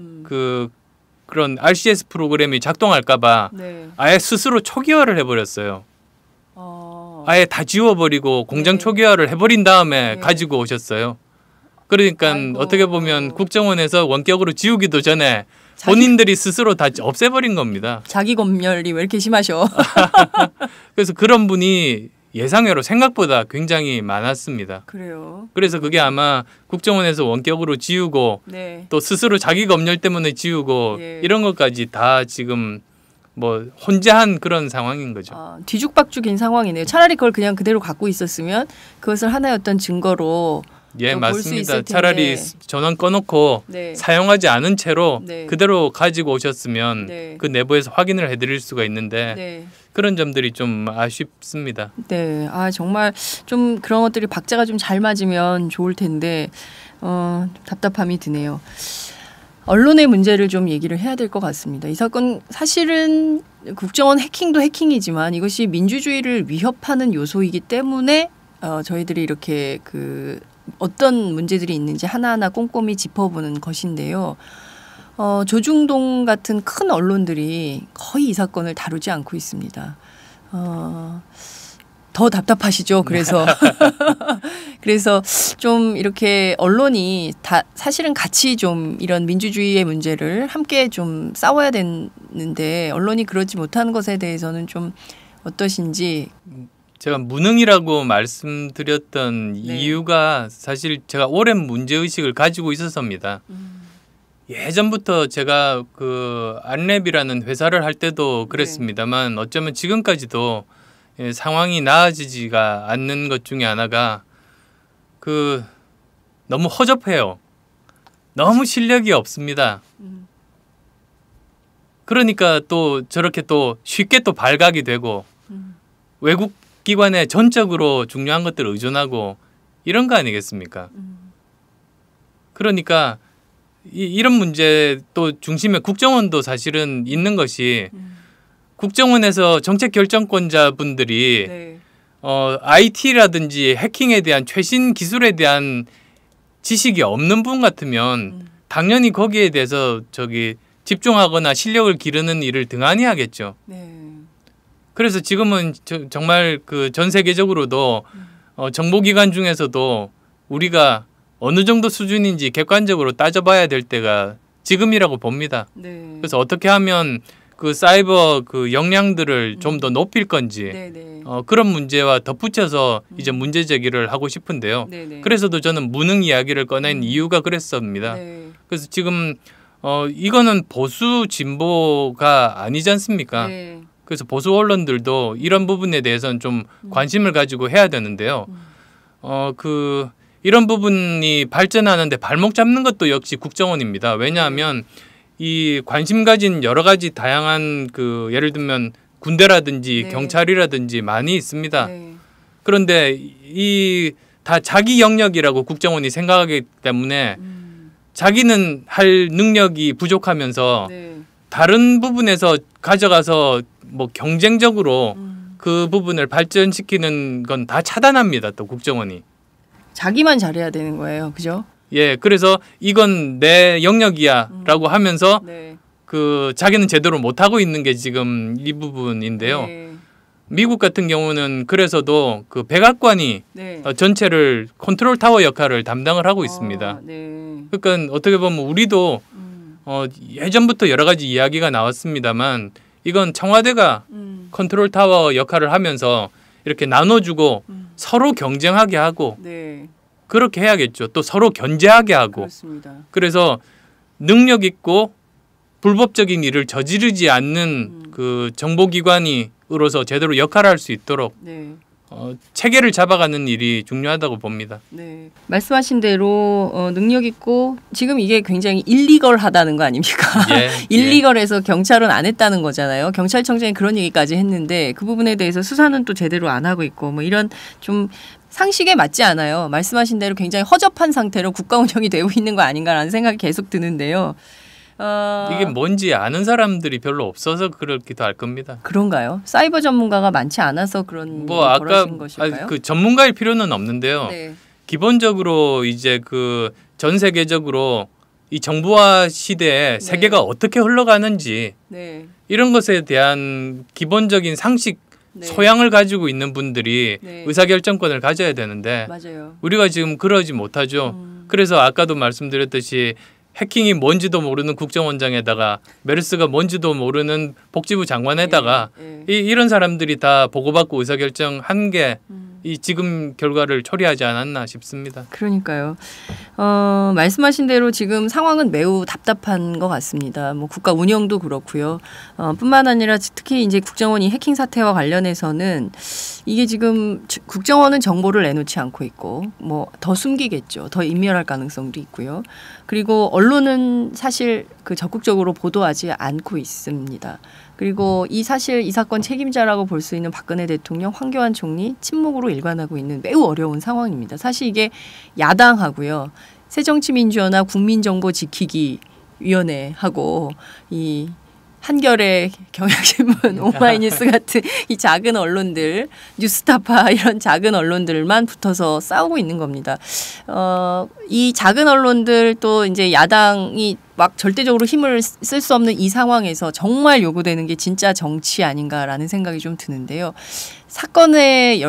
그런 RCS 프로그램이 작동할까봐 네. 아예 스스로 초기화를 해버렸어요. 아예 다 지워버리고 공장 초기화를 해버린 다음에 네. 가지고 오셨어요. 그러니까 아이고. 어떻게 보면 국정원에서 원격으로 지우기도 전에 본인들이 스스로 다 없애버린 겁니다. 자기 검열이 왜 이렇게 심하셔? 그래서 그런 분이 예상외로 생각보다 굉장히 많았습니다. 그래요. 그래서 그게 아마 국정원에서 원격으로 지우고 네. 또 스스로 자기 검열 때문에 지우고 예. 이런 것까지 다 지금 뭐 혼재한 그런 상황인 거죠. 뒤죽박죽인 상황이네요. 차라리 그걸 그냥 그대로 갖고 있었으면 그것을 하나의 어떤 증거로 예, 볼수 맞습니다. 있을 텐데. 차라리 전원 꺼놓고 네. 사용하지 않은 채로 네. 그대로 가지고 오셨으면 네. 그 내부에서 확인을 해드릴 수가 있는데 네. 그런 점들이 좀 아쉽습니다. 네. 정말 좀 그런 것들이 박자가 좀 잘 맞으면 좋을 텐데 답답함이 드네요. 언론의 문제를 좀 얘기를 해야 될 것 같습니다. 이 사건 사실은 국정원 해킹도 해킹이지만 이것이 민주주의를 위협하는 요소이기 때문에 저희들이 이렇게 어떤 문제들이 있는지 하나하나 꼼꼼히 짚어보는 것인데요. 조중동 같은 큰 언론들이 거의 이 사건을 다루지 않고 있습니다. 더 답답하시죠. 그래서 그래서 좀 이렇게 언론이 다 사실은 같이 좀 이런 민주주의의 문제를 함께 좀 싸워야 되는데 언론이 그러지 못하는 것에 대해서는 좀 어떠신지. 제가 무능이라고 말씀드렸던 네. 이유가 사실 제가 오랜 문제의식을 가지고 있어서입니다. 예전부터 제가 그 안랩이라는 회사를 할 때도 그랬습니다만 어쩌면 지금까지도 상황이 나아지지가 않는 것 중에 하나가 그 너무 허접해요. 너무 실력이 없습니다. 그러니까 또 저렇게 또 쉽게 또 발각이 되고 외국 기관에 전적으로 중요한 것들을 의존하고 이런 거 아니겠습니까? 그러니까 이런 문제 또 중심에 국정원도 사실은 있는 것이 국정원에서 정책 결정권자분들이 네. IT라든지 해킹에 대한 최신 기술에 대한 지식이 없는 분 같으면 당연히 거기에 대해서 집중하거나 실력을 기르는 일을 등한히 하겠죠. 네. 그래서 지금은 정말 그 전 세계적으로도 정보기관 중에서도 우리가 어느 정도 수준인지 객관적으로 따져봐야 될 때가 지금이라고 봅니다. 네. 그래서 어떻게 하면 그 사이버 그 역량들을 좀 더 높일 건지 네, 네. 그런 문제와 덧붙여서 이제 문제 제기를 하고 싶은데요. 네, 네. 그래서도 저는 무능 이야기를 꺼낸 이유가 그랬습니다. 네. 그래서 지금 이거는 보수 진보가 아니지 않습니까? 네. 그래서 보수 언론들도 이런 부분에 대해서는 좀 관심을 가지고 해야 되는데요. 이런 부분이 발전하는데 발목 잡는 것도 역시 국정원입니다. 왜냐하면 이 관심 가진 여러 가지 다양한 그 예를 들면 군대라든지 네. 경찰이라든지 많이 있습니다. 네. 그런데 이 다 자기 영역이라고 국정원이 생각하기 때문에 자기는 할 능력이 부족하면서 네. 다른 부분에서 가져가서 뭐 경쟁적으로 그 부분을 발전시키는 건 다 차단합니다. 또 국정원이. 자기만 잘해야 되는 거예요. 그죠? 예, 그래서 이건 내 영역이야라고 하면서 네. 그 자기는 제대로 못 하고 있는 게 지금 이 부분인데요. 네. 미국 같은 경우는 그래서도 그 백악관이 네. 전체를 컨트롤 타워 역할을 담당을 하고 있습니다. 네. 그러니까 어떻게 보면 우리도 예전부터 여러 가지 이야기가 나왔습니다만 이건 청와대가 컨트롤 타워 역할을 하면서 이렇게 나눠주고 서로 경쟁하게 하고 네. 그렇게 해야겠죠. 또 서로 견제하게 하고. 그렇습니다. 그래서 능력 있고 불법적인 일을 저지르지 않는 그 정보기관으로서 제대로 역할을 할 수 있도록 네. 체계를 잡아가는 일이 중요하다고 봅니다. 네. 말씀하신 대로 능력 있고 지금 이게 굉장히 일리걸하다는 거 아닙니까? 예, 일리걸해서 경찰은 안 했다는 거잖아요. 경찰청장이 그런 얘기까지 했는데 그 부분에 대해서 수사는 또 제대로 안 하고 있고 뭐 이런 좀 상식에 맞지 않아요. 말씀하신 대로 굉장히 허접한 상태로 국가 운영이 되고 있는 거 아닌가라는 생각이 계속 드는데요. 이게 뭔지 아는 사람들이 별로 없어서 그렇기도 할 겁니다. 그런가요? 사이버 전문가가 많지 않아서 그런 뭐 아까 벌어진 것일까요? 그 전문가일 필요는 없는데요. 네. 기본적으로 이제 그 전 세계적으로 이 정보화 시대에 세계가 어떻게 흘러가는지 네. 이런 것에 대한 기본적인 상식 네. 소양을 가지고 있는 분들이 네. 의사결정권을 가져야 되는데 맞아요. 우리가 지금 그러지 못하죠. 그래서 아까도 말씀드렸듯이 해킹이 뭔지도 모르는 국정원장에다가 메르스가 뭔지도 모르는 복지부 장관에다가 이런 사람들이 다 보고받고 의사결정한 게 이 지금 결과를 초래하지 않았나 싶습니다. 그러니까요. 말씀하신 대로 지금 상황은 매우 답답한 것 같습니다. 뭐 국가 운영도 그렇고요. 뿐만 아니라 특히 이제 국정원이 해킹 사태와 관련해서는 이게 지금 국정원은 정보를 내놓지 않고 있고 뭐 더 숨기겠죠. 더 인멸할 가능성도 있고요. 그리고 언론은 사실 그 적극적으로 보도하지 않고 있습니다. 그리고 이 사건 책임자라고 볼 수 있는 박근혜 대통령, 황교안 총리 침묵으로 일관하고 있는 매우 어려운 상황입니다. 사실 이게 야당하고요. 새정치민주연합 국민정보지키기위원회하고 이 한겨레, 경향신문, 오마이뉴스 같은 이 작은 언론들, 뉴스타파 이런 작은 언론들만 붙어서 싸우고 있는 겁니다. 이 작은 언론들 또 이제 야당이 막 절대적으로 힘을 쓸 수 없는 이 상황에서 정말 요구되는 게 진짜 정치 아닌가라는 생각이 좀 드는데요. 사건의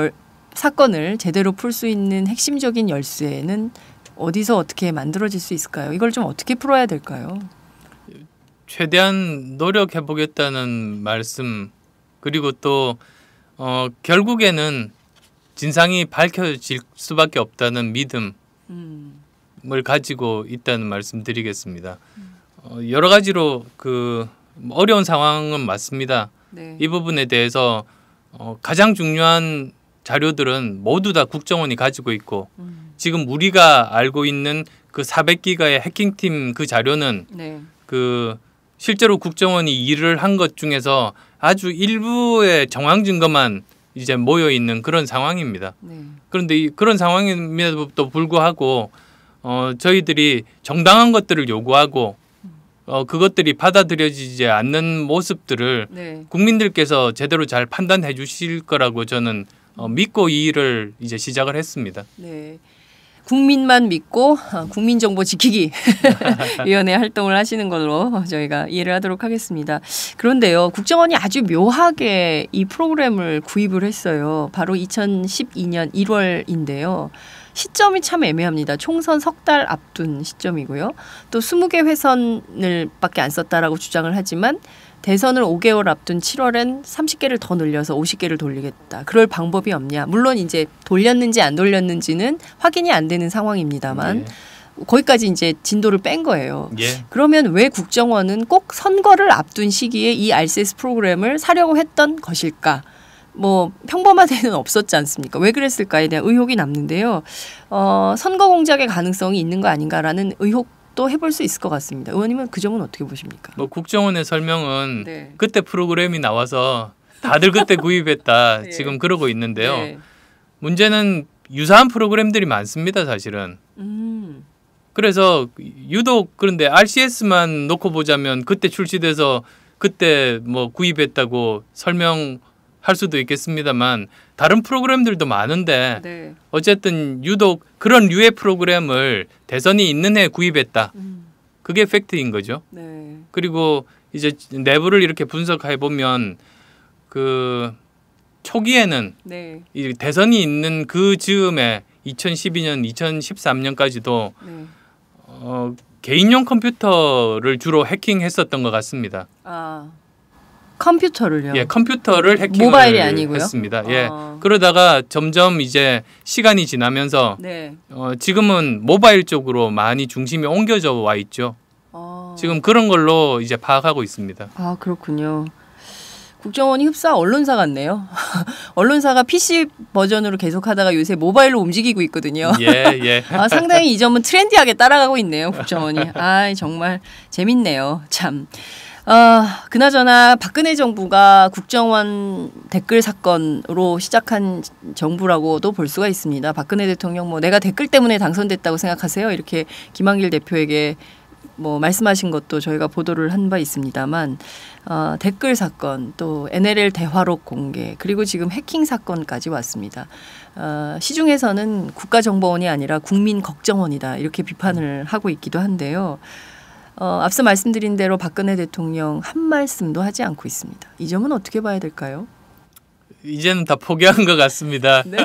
사건을 제대로 풀 수 있는 핵심적인 열쇠는 어디서 어떻게 만들어질 수 있을까요? 이걸 좀 어떻게 풀어야 될까요? 최대한 노력해 보겠다는 말씀 그리고 또 결국에는 진상이 밝혀질 수밖에 없다는 믿음을 가지고 있다는 말씀드리겠습니다. 여러 가지로 그 어려운 상황은 맞습니다. 네. 이 부분에 대해서 가장 중요한 자료들은 모두 다 국정원이 가지고 있고 지금 우리가 알고 있는 그 400기가의 해킹팀 그 자료는 네. 그 실제로 국정원이 일을 한 것 중에서 아주 일부의 정황 증거만 이제 모여 있는 그런 상황입니다. 네. 그런데 그런 상황임에도 불구하고 저희들이 정당한 것들을 요구하고 그것들이 받아들여지지 않는 모습들을 네. 국민들께서 제대로 잘 판단해 주실 거라고 저는 믿고 이 일을 이제 시작을 했습니다. 네. 국민만 믿고 국민정보지키기 위원회 활동을 하시는 걸로 저희가 이해를 하도록 하겠습니다. 그런데요, 국정원이 아주 묘하게 이 프로그램을 구입을 했어요. 바로 2012년 1월인데요. 시점이 참 애매합니다. 총선 석 달 앞둔 시점이고요. 또 20개 회선을 밖에 안 썼다라고 주장을 하지만 대선을 5개월 앞둔 7월엔 30개를 더 늘려서 50개를 돌리겠다. 그럴 방법이 없냐. 물론 이제 돌렸는지 안 돌렸는지는 확인이 안 되는 상황입니다만 거기까지 이제 진도를 뺀 거예요. 예. 그러면 왜 국정원은 꼭 선거를 앞둔 시기에 이 RCS 프로그램을 사려고 했던 것일까? 뭐 평범한 애는 없었지 않습니까? 왜 그랬을까에 대한 의혹이 남는데요. 선거 공작의 가능성이 있는 거 아닌가라는 의혹도 해볼 수 있을 것 같습니다. 의원님은 그 점은 어떻게 보십니까? 뭐 국정원의 설명은 네. 그때 프로그램이 나와서 다들 그때 구입했다 네. 지금 그러고 있는데요. 네. 문제는 유사한 프로그램들이 많습니다, 사실은. 그래서 유독 그런데 RCS만 놓고 보자면 그때 출시돼서 그때 뭐 구입했다고 설명할 수도 있겠습니다만 다른 프로그램들도 많은데 네. 어쨌든 유독 그런 류의 프로그램을 대선이 있는 해 구입했다. 그게 팩트인 거죠. 네. 그리고 이제 내부를 이렇게 분석해 보면 그 초기에는 네. 이 대선이 있는 그 즈음에 2012년, 2013년까지도 네. 개인용 컴퓨터를 주로 해킹했었던 것 같습니다. 아, 컴퓨터를요? 예, 컴퓨터를 해킹을 모바일이 아니고요? 했습니다. 예, 아. 그러다가 점점 이제 시간이 지나면서 네. 지금은 모바일 쪽으로 많이 중심이 옮겨져 와 있죠. 지금 그런 걸로 이제 파악하고 있습니다. 아, 그렇군요. 국정원이 흡사 언론사 같네요. 언론사가 PC 버전으로 계속하다가 요새 모바일로 움직이고 있거든요. 예, 예. 아, 상당히 이 점은 트렌디하게 따라가고 있네요, 국정원이. 아, 정말 재밌네요. 참. 그나저나 박근혜 정부가 국정원 댓글 사건으로 시작한 정부라고도 볼 수가 있습니다. 박근혜 대통령 뭐 내가 댓글 때문에 당선됐다고 생각하세요? 이렇게 김한길 대표에게 뭐 말씀하신 것도 저희가 보도를 한 바 있습니다만 댓글 사건 또 NLL 대화록 공개 그리고 지금 해킹 사건까지 왔습니다. 시중에서는 국가정보원이 아니라 국민걱정원이다 이렇게 비판을 하고 있기도 한데요. 앞서 말씀드린 대로 박근혜 대통령 한 말씀도 하지 않고 있습니다. 이 점은 어떻게 봐야 될까요? 이제는 다 포기한 것 같습니다. 네.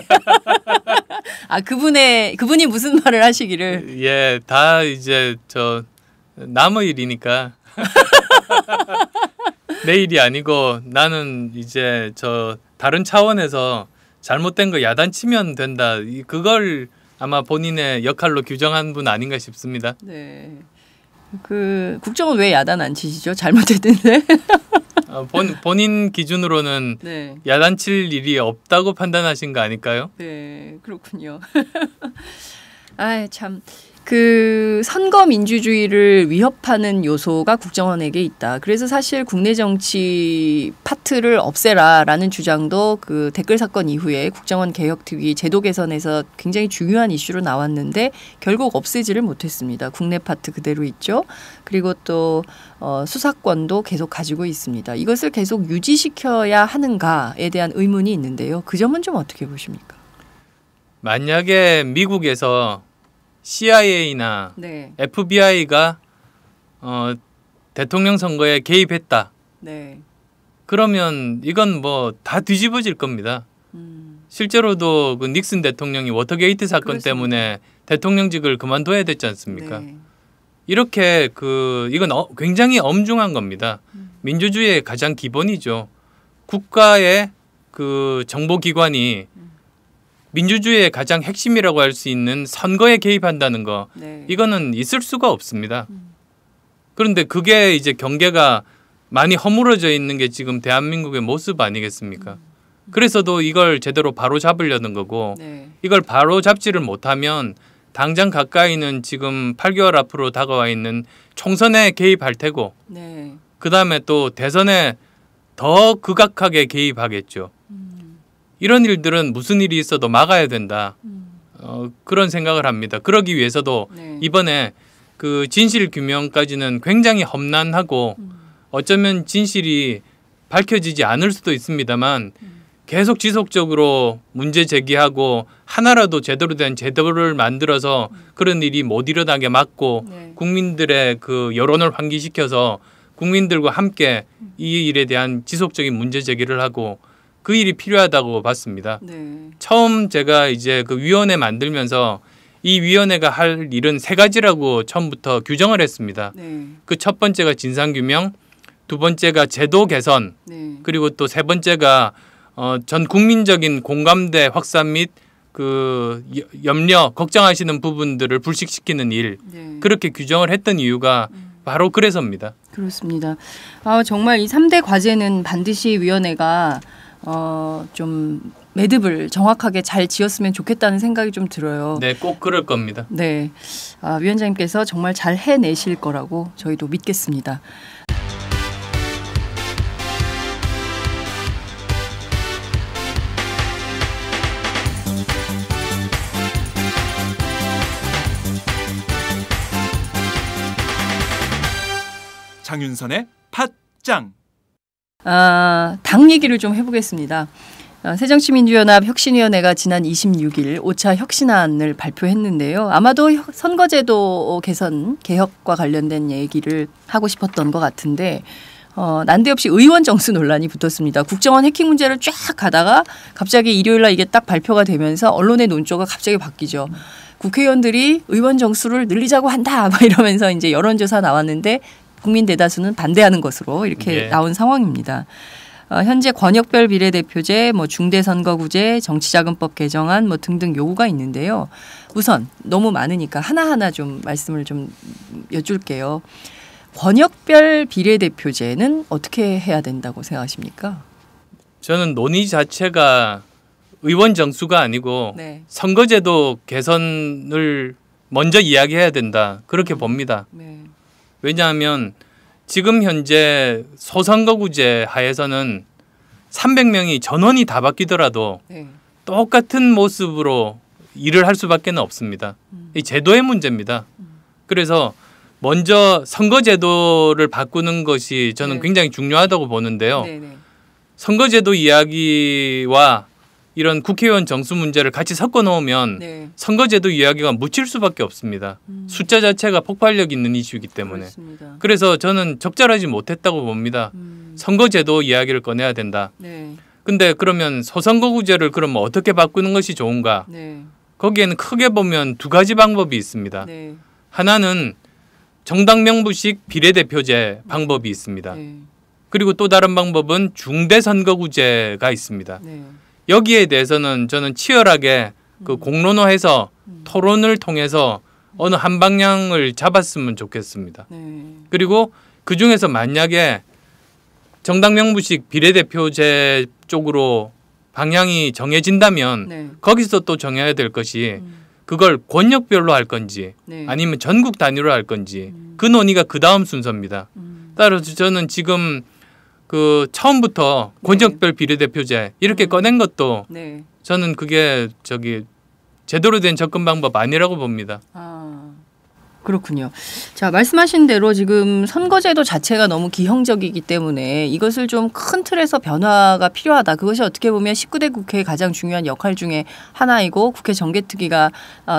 아, 그분이 무슨 말을 하시기를. 예, 다 이제 저 남의 일이니까 내 일이 아니고 나는 이제 저 다른 차원에서 잘못된 거 야단치면 된다. 그걸 아마 본인의 역할로 규정한 분 아닌가 싶습니다. 네. 그 국정은 왜 야단 안 치시죠? 잘못했는데. 본인 기준으로는 네. 야단칠 일이 없다고 판단하신 거 아닐까요? 네, 그렇군요. 아, 참. 그 선거 민주주의를 위협하는 요소가 국정원에게 있다. 그래서 사실 국내 정치 파트를 없애라라는 주장도 그 댓글 사건 이후에 국정원 개혁특위 제도 개선에서 굉장히 중요한 이슈로 나왔는데 결국 없애지를 못했습니다. 국내 파트 그대로 있죠. 그리고 또 수사권도 계속 가지고 있습니다. 이것을 계속 유지시켜야 하는가에 대한 의문이 있는데요. 그 점은 좀 어떻게 보십니까? 만약에 미국에서 CIA나 네. FBI가 대통령 선거에 개입했다. 네. 그러면 이건 뭐 다 뒤집어질 겁니다. 실제로도 그 닉슨 대통령이 워터게이트 사건 그렇습니다. 때문에 대통령직을 그만둬야 됐지 않습니까? 네. 이렇게 이건 굉장히 엄중한 겁니다. 민주주의의 가장 기본이죠. 국가의 그 정보기관이 민주주의의 가장 핵심이라고 할 수 있는 선거에 개입한다는 거, 네. 이거는 있을 수가 없습니다. 그런데 그게 이제 경계가 많이 허물어져 있는 게 지금 대한민국의 모습 아니겠습니까? 그래서도 이걸 제대로 바로 잡으려는 거고, 네. 이걸 바로 잡지를 못하면 당장 가까이는 지금 8개월 앞으로 다가와 있는 총선에 개입할 테고, 네. 그 다음에 또 대선에 더 극악하게 개입하겠죠. 이런 일들은 무슨 일이 있어도 막아야 된다. 그런 생각을 합니다. 그러기 위해서도 네. 이번에 그 진실 규명까지는 굉장히 험난하고 어쩌면 진실이 밝혀지지 않을 수도 있습니다만 계속 지속적으로 문제 제기하고 하나라도 제대로 된 제도를 만들어서 그런 일이 못 일어나게 막고 네. 국민들의 그 여론을 환기시켜서 국민들과 함께 이 일에 대한 지속적인 문제 제기를 하고 그 일이 필요하다고 봤습니다. 네. 처음 제가 이제 그 위원회 만들면서 이 위원회가 할 일은 3가지라고 처음부터 규정을 했습니다. 네. 그 첫 번째가 진상규명, 두 번째가 제도 개선, 네. 그리고 또 세 번째가 전 국민적인 공감대 확산 및 그 염려, 걱정하시는 부분들을 불식시키는 일, 네. 그렇게 규정을 했던 이유가 바로 그래서입니다. 그렇습니다. 정말 이 3대 과제는 반드시 위원회가 좀 매듭을 정확하게 잘 지었으면 좋겠다는 생각이 좀 들어요. 네, 꼭 그럴 겁니다. 네. 위원장님께서 정말 잘 해내실 거라고 저희도 믿겠습니다. 장윤선의 팟짱. 당 얘기를 좀 해보겠습니다. 새정치민주연합 혁신위원회가 지난 26일 5차 혁신안을 발표했는데요. 아마도 선거제도 개선, 개혁과 관련된 얘기를 하고 싶었던 것 같은데 난데없이 의원 정수 논란이 붙었습니다. 국정원 해킹 문제를 쫙 가다가 갑자기 일요일 날 이게 딱 발표가 되면서 언론의 논조가 갑자기 바뀌죠. 국회의원들이 의원 정수를 늘리자고 한다 막 이러면서 이제 여론조사 나왔는데 국민 대다수는 반대하는 것으로 이렇게 나온 상황입니다. 현재 권역별 비례대표제, 중대선거구제, 정치자금법 개정안 등등 요구가 있는데요. 우선 너무 많으니까 하나하나 좀 말씀을 좀 여쭐게요. 권역별 비례대표제는 어떻게 해야 된다고 생각하십니까? 저는 논의 자체가 의원 정수가 아니고 네. 선거제도 개선을 먼저 이야기해야 된다. 그렇게 봅니다. 네. 왜냐하면 지금 현재 소선거구제 하에서는 300명이 전원이 다 바뀌더라도 네. 똑같은 모습으로 일을 할 수밖에 없습니다. 이 제도의 문제입니다. 그래서 먼저 선거제도를 바꾸는 것이 저는 네. 굉장히 중요하다고 보는데요. 네, 네. 선거제도 이야기와 이런 국회의원 정수 문제를 같이 섞어 놓으면 네. 선거제도 이야기가 묻힐 수밖에 없습니다. 숫자 자체가 폭발력 있는 이슈이기 때문에. 그렇습니다. 그래서 저는 적절하지 못했다고 봅니다. 선거제도 이야기를 꺼내야 된다. 네. 근데 그러면 소선거구제를 그러면 어떻게 바꾸는 것이 좋은가? 네. 거기에는 크게 보면 2가지 방법이 있습니다. 네. 하나는 정당 명부식 비례대표제 방법이 있습니다. 네. 그리고 또 다른 방법은 중대선거구제가 있습니다. 네. 여기에 대해서는 저는 치열하게 그 공론화해서 토론을 통해서 어느 한 방향을 잡았으면 좋겠습니다. 네. 그리고 그 중에서 만약에 정당 명부식 비례대표제 쪽으로 방향이 정해진다면 네. 거기서 또 정해야 될 것이 그걸 권역별로 할 건지 네. 아니면 전국 단위로 할 건지 그 논의가 그 다음 순서입니다. 따라서 저는 지금 그 처음부터 권역별 비례대표제 이렇게 꺼낸 것도 네. 저는 그게 제대로 된 접근 방법 아니라고 봅니다. 그렇군요. 자, 말씀하신 대로 지금 선거제도 자체가 너무 기형적이기 때문에 이것을 좀 큰 틀에서 변화가 필요하다. 그것이 어떻게 보면 19대 국회의 가장 중요한 역할 중에 하나이고 국회 정개특위가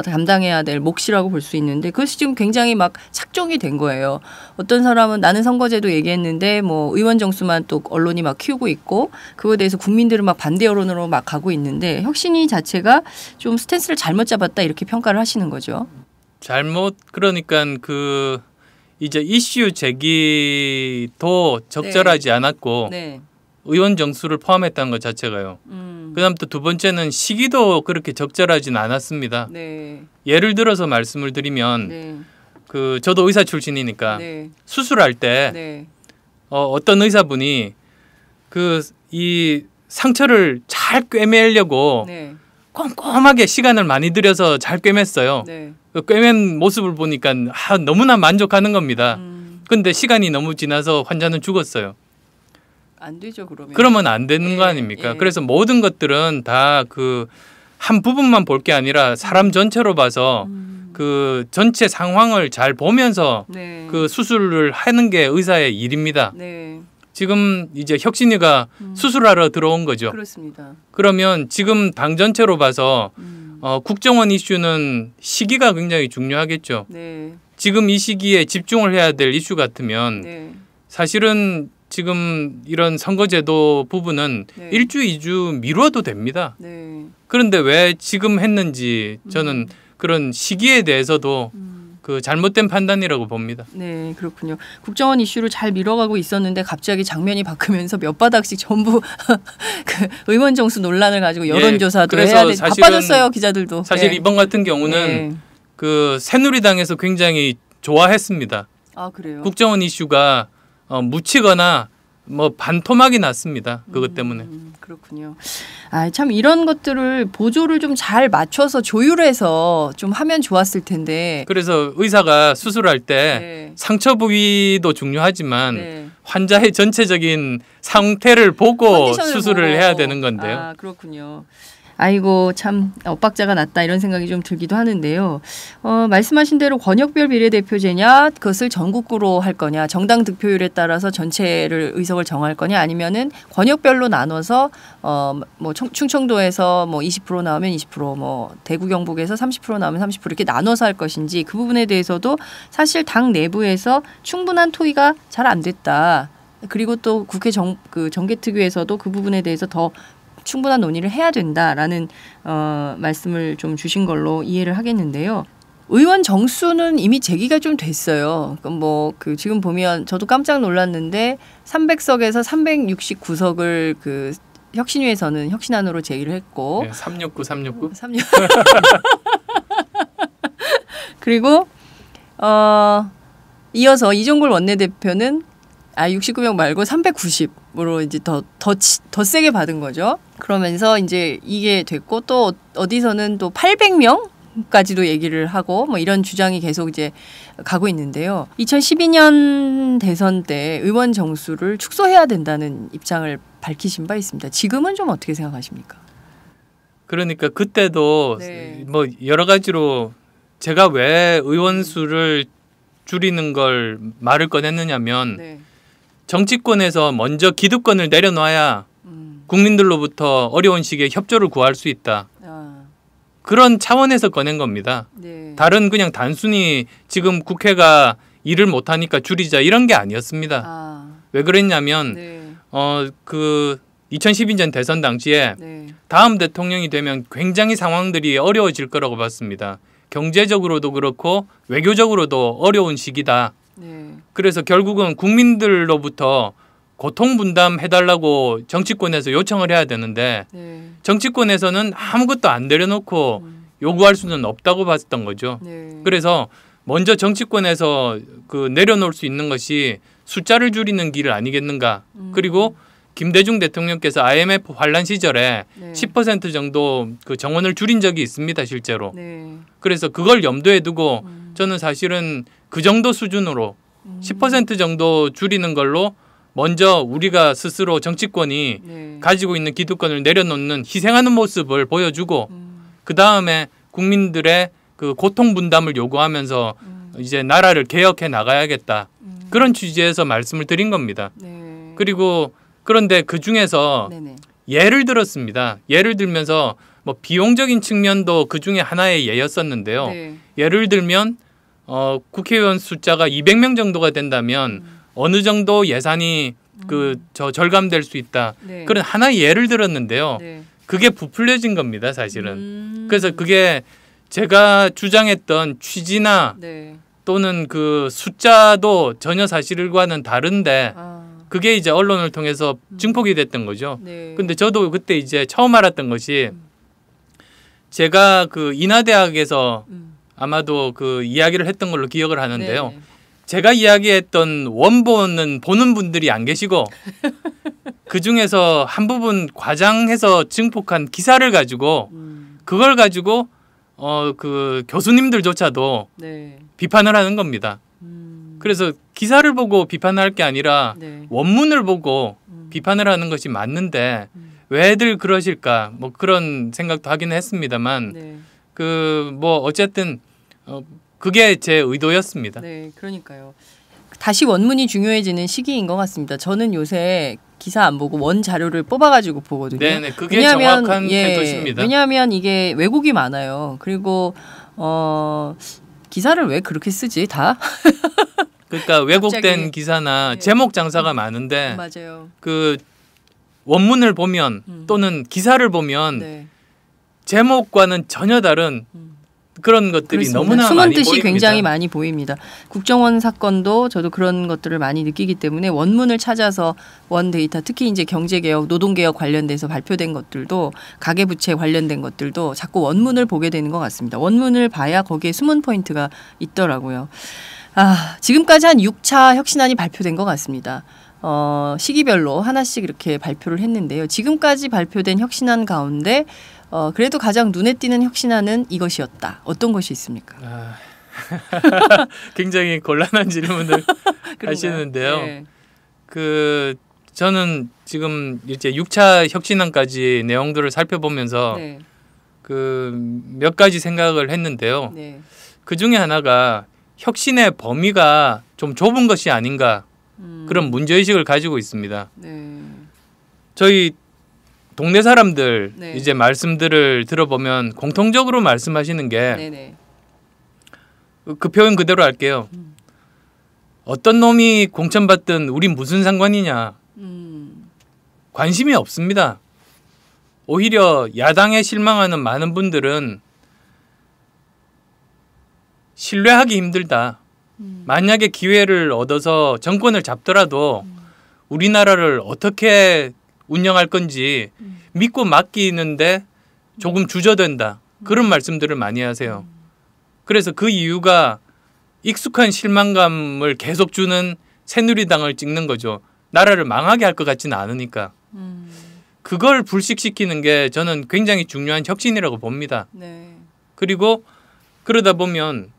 담당해야 될 몫이라고 볼 수 있는데 그것이 지금 굉장히 막 착종이 된 거예요. 어떤 사람은 나는 선거제도 얘기했는데 뭐 의원 정수만 또 언론이 막 키우고 있고 그거에 대해서 국민들은 막 반대 여론으로 막 가고 있는데 혁신위 자체가 좀 스탠스를 잘못 잡았다 이렇게 평가를 하시는 거죠. 잘못 그러니까 그 이제 이슈 제기도 적절하지 않았고 네. 의원 정수를 포함했다는 것 자체가요. 그다음 또 두 번째는 시기도 그렇게 적절하진 않았습니다. 네. 예를 들어서 말씀을 드리면 네. 그 저도 의사 출신이니까 네. 수술할 때 네. 어떤 의사분이 그 이 상처를 잘 꿰매려고 네. 꼼꼼하게 시간을 많이 들여서 잘 꿰맸어요. 네. 그 꿰맨 모습을 보니까 너무나 만족하는 겁니다. 근데 시간이 너무 지나서 환자는 죽었어요. 안 되죠, 그러면. 그러면 안 되는 예, 거 아닙니까? 예. 그래서 모든 것들은 다 그 한 부분만 볼 게 아니라 사람 전체로 봐서 그 전체 상황을 잘 보면서 네. 그 수술을 하는 게 의사의 일입니다. 네. 지금 이제 혁신위가 수술하러 들어온 거죠. 그렇습니다. 그러면 지금 당 전체로 봐서 국정원 이슈는 시기가 굉장히 중요하겠죠. 네. 지금 이 시기에 집중을 해야 될 이슈 같으면 네. 사실은 지금 이런 선거제도 부분은 네. 1주, 2주 미뤄도 됩니다. 네. 그런데 왜 지금 했는지 저는 그런 시기에 대해서도 그 잘못된 판단이라고 봅니다. 네, 그렇군요. 국정원 이슈를 잘 밀어가고 있었는데 갑자기 장면이 바뀌면서 몇 바닥씩 전부 그 의원 정수 논란을 가지고 여론조사도 그래서 해야 돼. 사실은 바빠졌어요, 기자들도. 사실 네. 이번 같은 경우는 네. 그 새누리당에서 굉장히 좋아했습니다. 아, 그래요. 국정원 이슈가 묻히거나 뭐 반토막이 났습니다. 그것 때문에. 그렇군요. 아, 참 이런 것들을 보조를 좀 잘 맞춰서 조율해서 좀 하면 좋았을 텐데. 그래서 의사가 수술할 때 네. 상처 부위도 중요하지만 네. 환자의 전체적인 상태를 보고 컨디션을 수술을 보고. 해야 되는 건데요. 아, 그렇군요. 아이고 참 엇박자가 났다 이런 생각이 좀 들기도 하는데요. 말씀하신 대로 권역별 비례대표제냐 그것을 전국구로 할 거냐 정당 득표율에 따라서 전체를 의석을 정할 거냐 아니면은 권역별로 나눠서 뭐 충청도에서 뭐 20% 나오면 20% 뭐 대구 경북에서 30% 나오면 30% 이렇게 나눠서 할 것인지 그 부분에 대해서도 사실 당 내부에서 충분한 토의가 잘 안 됐다. 그리고 또 국회 정개특위에서도 그 부분에 대해서 더 충분한 논의를 해야 된다라는 말씀을 좀 주신 걸로 이해를 하겠는데요. 의원 정수는 이미 제기가 좀 됐어요. 뭐 그 지금 보면 저도 깜짝 놀랐는데 300석에서 369석을 그 혁신위에서는 혁신안으로 제기를 했고 네, 369. 그리고 이어서 이종걸 원내대표는 69명 말고 390으로 이제 더 세게 받은 거죠. 그러면서 이제 이게 됐고 또 어디서는 또 800명까지도 얘기를 하고 뭐 이런 주장이 계속 이제 가고 있는데요. 2012년 대선 때 의원 정수를 축소해야 된다는 입장을 밝히신 바 있습니다. 지금은 좀 어떻게 생각하십니까? 그러니까 그때도 네. 뭐 여러 가지로 제가 왜 의원 수를 줄이는 걸 말을 꺼냈느냐면 네. 정치권에서 먼저 기득권을 내려놔야 국민들로부터 어려운 시기에 협조를 구할 수 있다. 그런 차원에서 꺼낸 겁니다. 네. 다른 그냥 단순히 지금 국회가 일을 못하니까 줄이자 이런 게 아니었습니다. 왜 그랬냐면 네. 그 2012년 대선 당시에 네. 다음 대통령이 되면 굉장히 상황들이 어려워질 거라고 봤습니다. 경제적으로도 그렇고 외교적으로도 어려운 시기다. 네. 그래서 결국은 국민들로부터 고통 분담해달라고 정치권에서 요청을 해야 되는데 네. 정치권에서는 아무것도 안 내려놓고 요구할 수는 없다고 봤던 거죠. 네. 그래서 먼저 정치권에서 그 내려놓을 수 있는 것이 숫자를 줄이는 길 아니겠는가. 그리고 김대중 대통령께서 IMF 환란 시절에 네. 10% 정도 그 정원을 줄인 적이 있습니다, 실제로. 네. 그래서 그걸 염두에 두고 저는 사실은 그 정도 수준으로 10% 정도 줄이는 걸로 먼저 우리가 스스로 정치권이 네. 가지고 있는 기득권을 내려놓는 희생하는 모습을 보여주고 그 다음에 국민들의 그 고통 분담을 요구하면서 이제 나라를 개혁해 나가야겠다. 그런 취지에서 말씀을 드린 겁니다. 네. 그리고 그런데 그 중에서 네네. 예를 들었습니다. 예를 들면서 뭐 비용적인 측면도 그 중에 하나의 예였었는데요. 네. 예를 들면 국회의원 숫자가 200명 정도가 된다면 어느 정도 예산이 절감될 수 있다. 네. 그런 하나의 예를 들었는데요. 네. 그게 부풀려진 겁니다, 사실은. 그래서 그게 제가 주장했던 취지나 네. 또는 그 숫자도 전혀 사실과는 다른데 그게 이제 언론을 통해서 증폭이 됐던 거죠. 네. 근데 저도 그때 이제 처음 알았던 것이 제가 그 인하대학에서 아마도 그 이야기를 했던 걸로 기억을 하는데요. 네. 제가 이야기했던 원본은 보는 분들이 안 계시고 그 중에서 한 부분 과장해서 증폭한 기사를 가지고 그걸 가지고 그 교수님들조차도 네. 비판을 하는 겁니다. 그래서 기사를 보고 비판할 게 아니라 네. 원문을 보고 비판을 하는 것이 맞는데 왜들 그러실까 뭐 그런 생각도 하긴 했습니다만 네. 그 뭐 어쨌든 그게 제 의도였습니다. 네, 그러니까요. 다시 원문이 중요해지는 시기인 것 같습니다. 저는 요새 기사 안 보고 원 자료를 뽑아가지고 보거든요. 네네, 그게 정확한 패턴입니다. 왜냐하면 이게 왜곡이 많아요. 그리고 기사를 왜 그렇게 쓰지 다? 그러니까 왜곡된 갑자기. 기사나 네. 제목 장사가 많은데 맞아요. 그 원문을 보면 또는 기사를 보면 네. 제목과는 전혀 다른 그런 것들이 그렇습니다. 너무나 숨은 많이 뜻이 보입니다. 굉장히 많이 보입니다. 국정원 사건도 저도 그런 것들을 많이 느끼기 때문에 원문을 찾아서 원 데이터, 특히 이제 경제개혁, 노동개혁 관련돼서 발표된 것들도 가계부채 관련된 것들도 자꾸 원문을 보게 되는 것 같습니다. 원문을 봐야 거기에 숨은 포인트가 있더라고요. 지금까지 한 6차 혁신안이 발표된 것 같습니다. 시기별로 하나씩 이렇게 발표를 했는데요. 지금까지 발표된 혁신안 가운데 그래도 가장 눈에 띄는 혁신안은 이것이었다. 어떤 것이 있습니까? 굉장히 곤란한 질문을 하시는데요. 네. 그 저는 지금 이제 6차 혁신안까지 내용들을 살펴보면서 네. 그 몇 가지 생각을 했는데요. 네. 그 중에 하나가 혁신의 범위가 좀 좁은 것이 아닌가 그런 문제의식을 가지고 있습니다. 네. 저희 동네 사람들 네. 이제 말씀들을 들어보면 공통적으로 말씀하시는 게 네네. 그 표현 그대로 할게요. 어떤 놈이 공천받든 우린 무슨 상관이냐. 관심이 없습니다. 오히려 야당에 실망하는 많은 분들은 신뢰하기 힘들다. 만약에 기회를 얻어서 정권을 잡더라도 우리나라를 어떻게 운영할 건지 믿고 맡기는데 조금 주저된다. 그런 말씀들을 많이 하세요. 그래서 그 이유가 익숙한 실망감을 계속 주는 새누리당을 찍는 거죠. 나라를 망하게 할 것 같지는 않으니까. 그걸 불식시키는 게 저는 굉장히 중요한 혁신이라고 봅니다. 네. 그리고 그러다 보면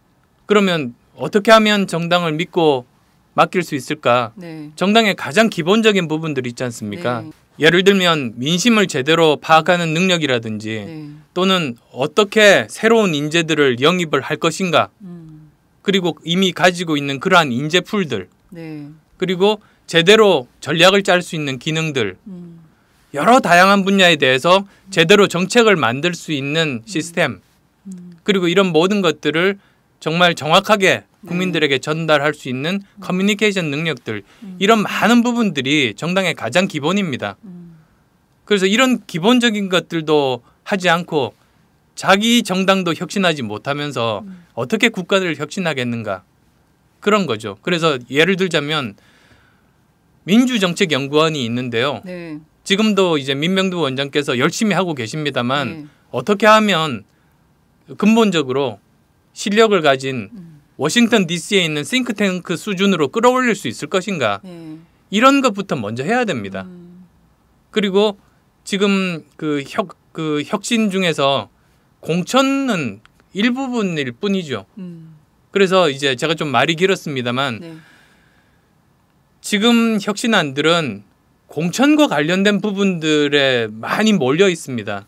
그러면 어떻게 하면 정당을 믿고 맡길 수 있을까? 네. 정당의 가장 기본적인 부분들이 있지 않습니까? 네. 예를 들면 민심을 제대로 파악하는 능력이라든지 네. 또는 어떻게 새로운 인재들을 영입을 할 것인가 그리고 이미 가지고 있는 그러한 인재풀들 네. 그리고 제대로 전략을 짤 수 있는 기능들 여러 다양한 분야에 대해서 제대로 정책을 만들 수 있는 시스템 그리고 이런 모든 것들을 정말 정확하게 국민들에게 전달할 수 있는 커뮤니케이션 능력들 이런 많은 부분들이 정당의 가장 기본입니다. 그래서 이런 기본적인 것들도 하지 않고 자기 정당도 혁신하지 못하면서 어떻게 국가를 혁신하겠는가 그런 거죠. 그래서 예를 들자면 민주정책연구원이 있는데요. 네. 지금도 이제 민명두 원장께서 열심히 하고 계십니다만 네. 어떻게 하면 근본적으로 실력을 가진 워싱턴 DC에 있는 싱크탱크 수준으로 끌어올릴 수 있을 것인가 네. 이런 것부터 먼저 해야 됩니다. 그리고 지금 그 혁신 중에서 공천은 일부분일 뿐이죠. 그래서 이제 제가 좀 말이 길었습니다만 네. 지금 혁신안들은 공천과 관련된 부분들에 많이 몰려 있습니다.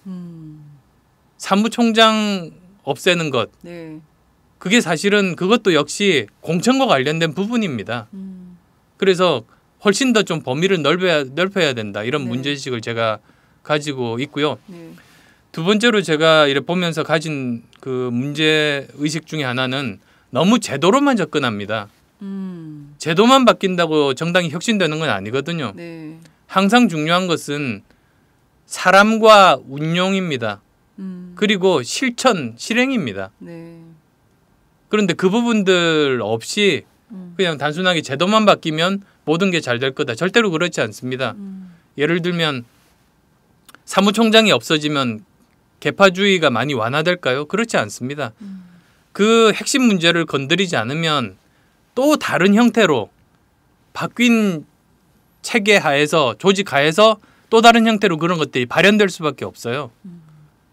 사무총장 없애는 것 네. 그게 사실은 그것도 역시 공천과 관련된 부분입니다. 그래서 훨씬 더 좀 범위를 넓혀야 된다. 이런 네. 문제의식을 제가 가지고 있고요. 네. 두 번째로 제가 이렇게 보면서 가진 그 문제의식 중에 하나는 너무 제도로만 접근합니다. 제도만 바뀐다고 정당이 혁신되는 건 아니거든요. 네. 항상 중요한 것은 사람과 운용입니다. 그리고 실행입니다. 네. 그런데 그 부분들 없이 그냥 단순하게 제도만 바뀌면 모든 게 잘 될 거다. 절대로 그렇지 않습니다. 예를 들면 사무총장이 없어지면 계파주의가 많이 완화될까요? 그렇지 않습니다. 그 핵심 문제를 건드리지 않으면 또 다른 형태로 바뀐 체계 하에서 조직 하에서 또 다른 형태로 그런 것들이 발현될 수밖에 없어요.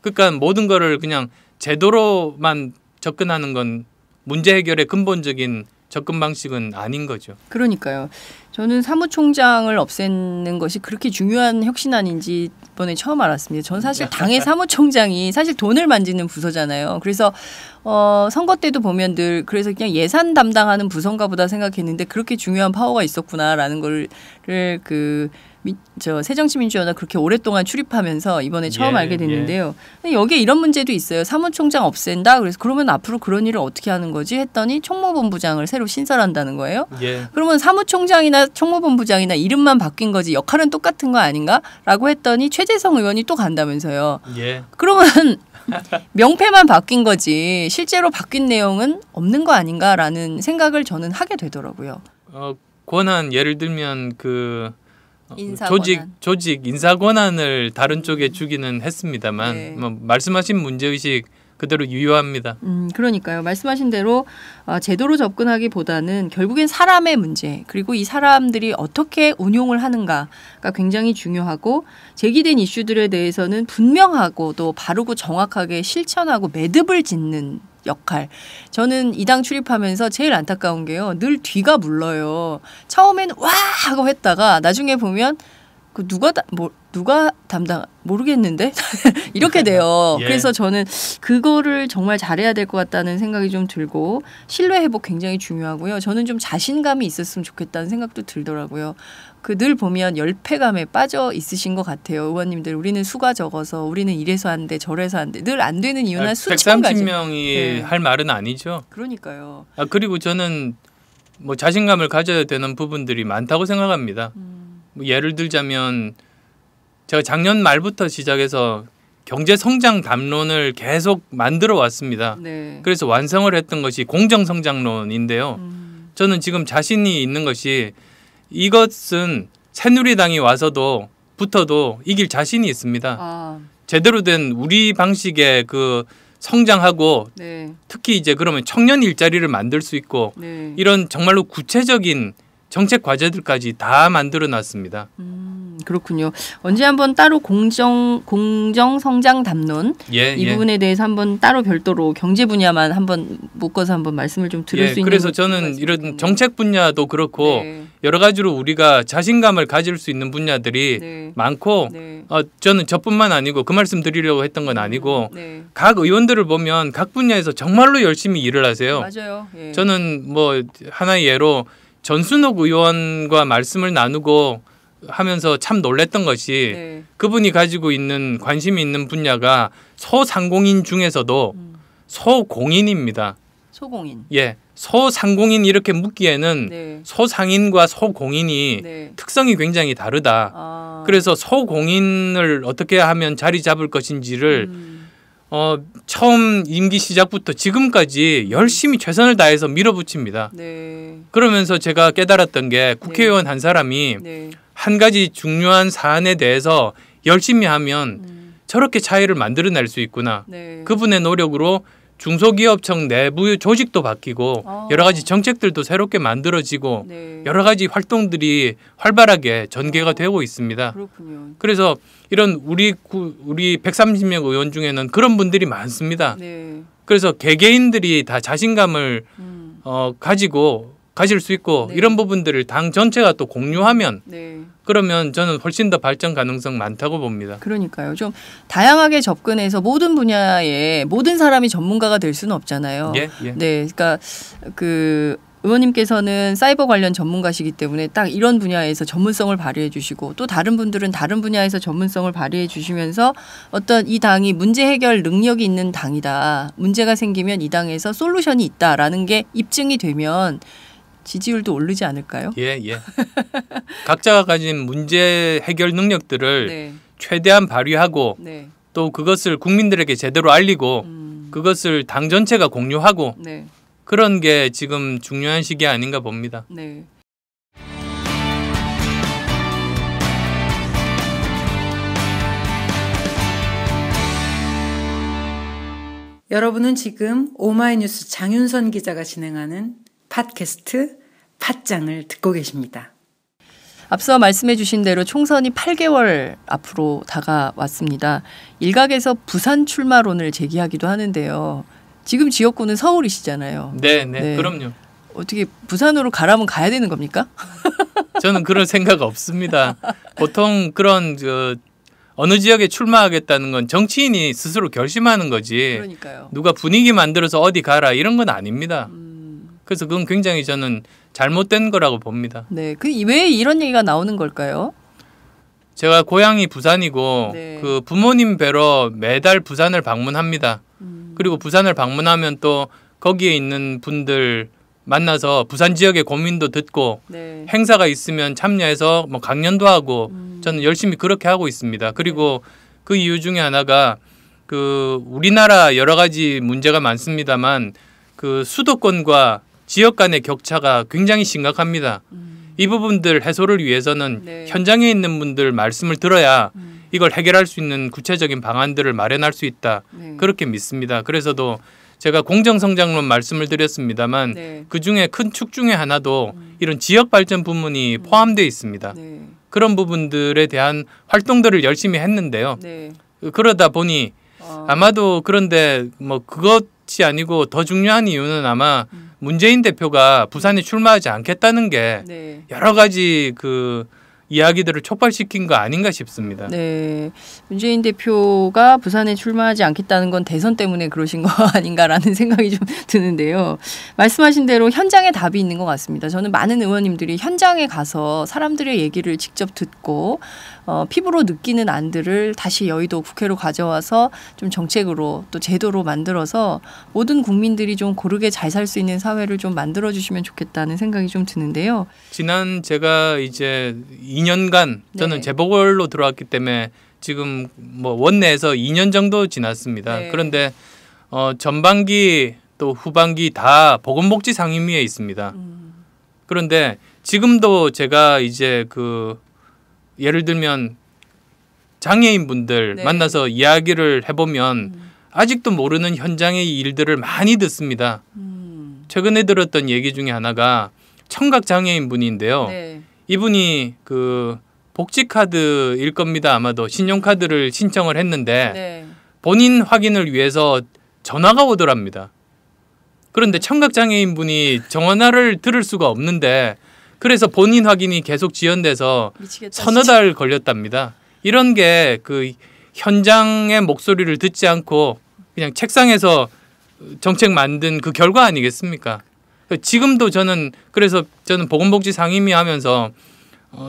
그러니까 모든 거를 그냥 제도로만 접근하는 건 문제 해결의 근본적인 접근 방식은 아닌 거죠. 그러니까요. 저는 사무총장을 없애는 것이 그렇게 중요한 혁신안인지 이번에 처음 알았습니다. 저는 사실 당의 사무총장이 사실 돈을 만지는 부서잖아요. 그래서 선거 때도 보면 늘 그래서 그냥 예산 담당하는 부서인가 보다 생각했는데 그렇게 중요한 파워가 있었구나라는 거를 새정치민주연합 그렇게 오랫동안 출입하면서 이번에 처음 알게 됐는데요. 근데 여기에 이런 문제도 있어요. 사무총장 없앤다. 그래서 그러면 앞으로 그런 일을 어떻게 하는 거지 했더니 총무본부장을 새로 신설한다는 거예요. 그러면 사무총장이나 총무본부장이나 이름만 바뀐 거지 역할은 똑같은 거 아닌가라고 했더니 최재성 의원이 또 간다면서요. 그러면 명패만 바뀐 거지 실제로 바뀐 내용은 없는 거 아닌가라는 생각을 저는 하게 되더라고요. 권한 예를 들면 그 인사권한. 조직 인사 권한을 다른 쪽에 주기는 했습니다만 뭐 말씀하신 문제의식 그대로 유효합니다. 그러니까요. 말씀하신 대로 제도로 접근하기보다는 결국엔 사람의 문제 그리고 이 사람들이 어떻게 운용을 하는가가 굉장히 중요하고 제기된 이슈들에 대해서는 분명하고 또 바르고 정확하게 실천하고 매듭을 짓는 역할. 저는 이 당 출입하면서 제일 안타까운 게요. 늘 뒤가 물러요. 처음에는 와 하고 했다가 나중에 보면 그 누가 담당 모르겠는데 이렇게 돼요. 그래서 저는 그거를 정말 잘해야 될 것 같다는 생각이 좀 들고 신뢰 회복 굉장히 중요하고요. 저는 좀 자신감이 있었으면 좋겠다는 생각도 들더라고요. 그 늘 보면 열패감에 빠져 있으신 것 같아요. 의원님들 우리는 수가 적어서 우리는 이래서 안 돼 저래서 안 돼 늘 안 되는 이유는 수천 가지. 130명이 할 말은 아니죠. 그러니까요. 그리고 저는 뭐 자신감을 가져야 되는 부분들이 많다고 생각합니다. 뭐 예를 들자면 제가 작년 말부터 시작해서 경제 성장 담론을 계속 만들어 왔습니다. 그래서 완성을 했던 것이 공정 성장론인데요. 저는 지금 자신이 있는 것이 이것은 새누리당이 와서도 붙어도 이길 자신이 있습니다. 제대로 된 우리 방식의 그 성장하고 특히 이제 그러면 청년 일자리를 만들 수 있고 이런 정말로 구체적인 정책 과제들까지 다 만들어 놨습니다. 그렇군요. 언제 한번 따로 공정 성장 담론 이 부분에 대해서 한번 따로 별도로 경제 분야만 한번 묶어서 한번 말씀을 좀 드릴 수 있는. 그래서 저는 이런 정책 분야도 그렇고 여러 가지로 우리가 자신감을 가질 수 있는 분야들이 많고 저는 저뿐만 아니고 그 말씀 드리려고 했던 건 아니고 각 의원들을 보면 각 분야에서 정말로 열심히 일을 하세요. 맞아요. 저는 뭐 하나의 예로 전순옥 의원과 말씀을 나누고 하면서 참 놀랬던 것이 그분이 가지고 있는 관심이 있는 분야가 소상공인 중에서도 소공인입니다. 소공인. 소상공인 이렇게 묻기에는 소상인과 소공인이 특성이 굉장히 다르다. 그래서 소공인을 어떻게 하면 자리 잡을 것인지를 처음 임기 시작부터 지금까지 열심히 최선을 다해서 밀어붙입니다. 그러면서 제가 깨달았던 게 국회의원 한 사람이 한 가지 중요한 사안에 대해서 열심히 하면 저렇게 차이를 만들어낼 수 있구나. 그분의 노력으로 중소기업청 내부 조직도 바뀌고 여러 가지 정책들도 새롭게 만들어지고 여러 가지 활동들이 활발하게 전개가 되고 있습니다. 그렇군요. 그래서 이런 우리 130명 의원 중에는 그런 분들이 많습니다. 그래서 개개인들이 다 자신감을 가지고 가질 수 있고 네. 이런 부분들을 당 전체가 또 공유하면 네. 그러면 저는 훨씬 더 발전 가능성 많다고 봅니다. 그러니까요. 좀 다양하게 접근해서 모든 분야에 모든 사람이 전문가가 될 수는 없잖아요. 예, 예. 네, 그러니까 그 의원님께서는 사이버 관련 전문가시기 때문에 딱 이런 분야에서 전문성을 발휘해 주시고 또 다른 분들은 다른 분야에서 전문성을 발휘해 주시면서 어떤 이 당이 문제 해결 능력이 있는 당이다. 문제가 생기면 이 당에서 솔루션이 있다라는 게 입증이 되면 지지율도 오르지 않을까요? 예, 예. 각자가 가진 문제 해결 능력들을 네. 최대한 발휘하고 네. 또 그것을 국민들에게 제대로 알리고 그것을 당 전체가 공유하고 네. 그런 게 지금 중요한 시기 아닌가 봅니다. 네. 여러분은 지금 오마이뉴스 장윤선 기자가 진행하는 팟캐스트 팟짱을 듣고 계십니다. 앞서 말씀해 주신 대로 총선이 8개월 앞으로 다가왔습니다. 일각에서 부산 출마론을 제기하기도 하는데요. 지금 지역구는 서울이시잖아요. 네, 네. 그럼요. 어떻게 부산으로 가라면 가야 되는 겁니까? 저는 그런 생각 없습니다. 보통 그런 어느 지역에 출마하겠다는 건 정치인이 스스로 결심하는 거지. 그러니까요. 누가 분위기 만들어서 어디 가라 이런 건 아닙니다. 그래서 그건 굉장히 저는 잘못된 거라고 봅니다. 네, 그 왜 이런 얘기가 나오는 걸까요? 제가 고향이 부산이고 네. 그 부모님 뵈러 매달 부산을 방문합니다. 그리고 부산을 방문하면 또 거기에 있는 분들 만나서 부산 지역의 고민도 듣고 네. 행사가 있으면 참여해서 뭐 강연도 하고 저는 열심히 그렇게 하고 있습니다. 그리고 그 이유 중에 하나가 그 우리나라 여러 가지 문제가 많습니다만 그 수도권과 지역 간의 격차가 굉장히 심각합니다. 이 부분들 해소를 위해서는 네. 현장에 있는 분들 말씀을 들어야 이걸 해결할 수 있는 구체적인 방안들을 마련할 수 있다. 네. 그렇게 믿습니다. 그래서도 제가 공정성장론 말씀을 드렸습니다만 네. 그중에 큰 축 중에 하나도 이런 지역 발전 부문이 포함되어 있습니다. 네. 그런 부분들에 대한 활동들을 열심히 했는데요. 네. 그러다 보니 아마도 그런데 뭐 그것이 아니고 더 중요한 이유는 아마 문재인 대표가 부산에 출마하지 않겠다는 게 네. 여러 가지 그 이야기들을 촉발시킨 거 아닌가 싶습니다. 네. 문재인 대표가 부산에 출마하지 않겠다는 건 대선 때문에 그러신 거 아닌가라는 생각이 좀 드는데요. 말씀하신 대로 현장에 답이 있는 것 같습니다. 저는 많은 의원님들이 현장에 가서 사람들의 얘기를 직접 듣고 피부로 느끼는 안들을 다시 여의도 국회로 가져와서 좀 정책으로 또 제도로 만들어서 모든 국민들이 좀 고르게 잘 살 수 있는 사회를 좀 만들어주시면 좋겠다는 생각이 좀 드는데요. 지난 제가 이제 2년간 저는 네. 재보궐로 들어왔기 때문에 지금 뭐 원내에서 2년 정도 지났습니다. 네. 그런데 전반기 또 후반기 다 보건복지 상임위에 있습니다. 그런데 지금도 제가 이제 그 예를 들면 장애인 분들 네. 만나서 이야기를 해보면 아직도 모르는 현장의 일들을 많이 듣습니다. 최근에 들었던 얘기 중에 하나가 청각 장애인 분인데요. 네. 이분이 그 복지카드일 겁니다. 아마도 신용카드를 신청을 했는데 네. 본인 확인을 위해서 전화가 오더랍니다. 그런데 청각장애인 분이 전화를 들을 수가 없는데 그래서 본인 확인이 계속 지연돼서 미치겠다. 서너 달 걸렸답니다. 이런 게 그 현장의 목소리를 듣지 않고 그냥 책상에서 정책 만든 그 결과 아니겠습니까? 지금도 저는 그래서 저는 보건복지 상임위 하면서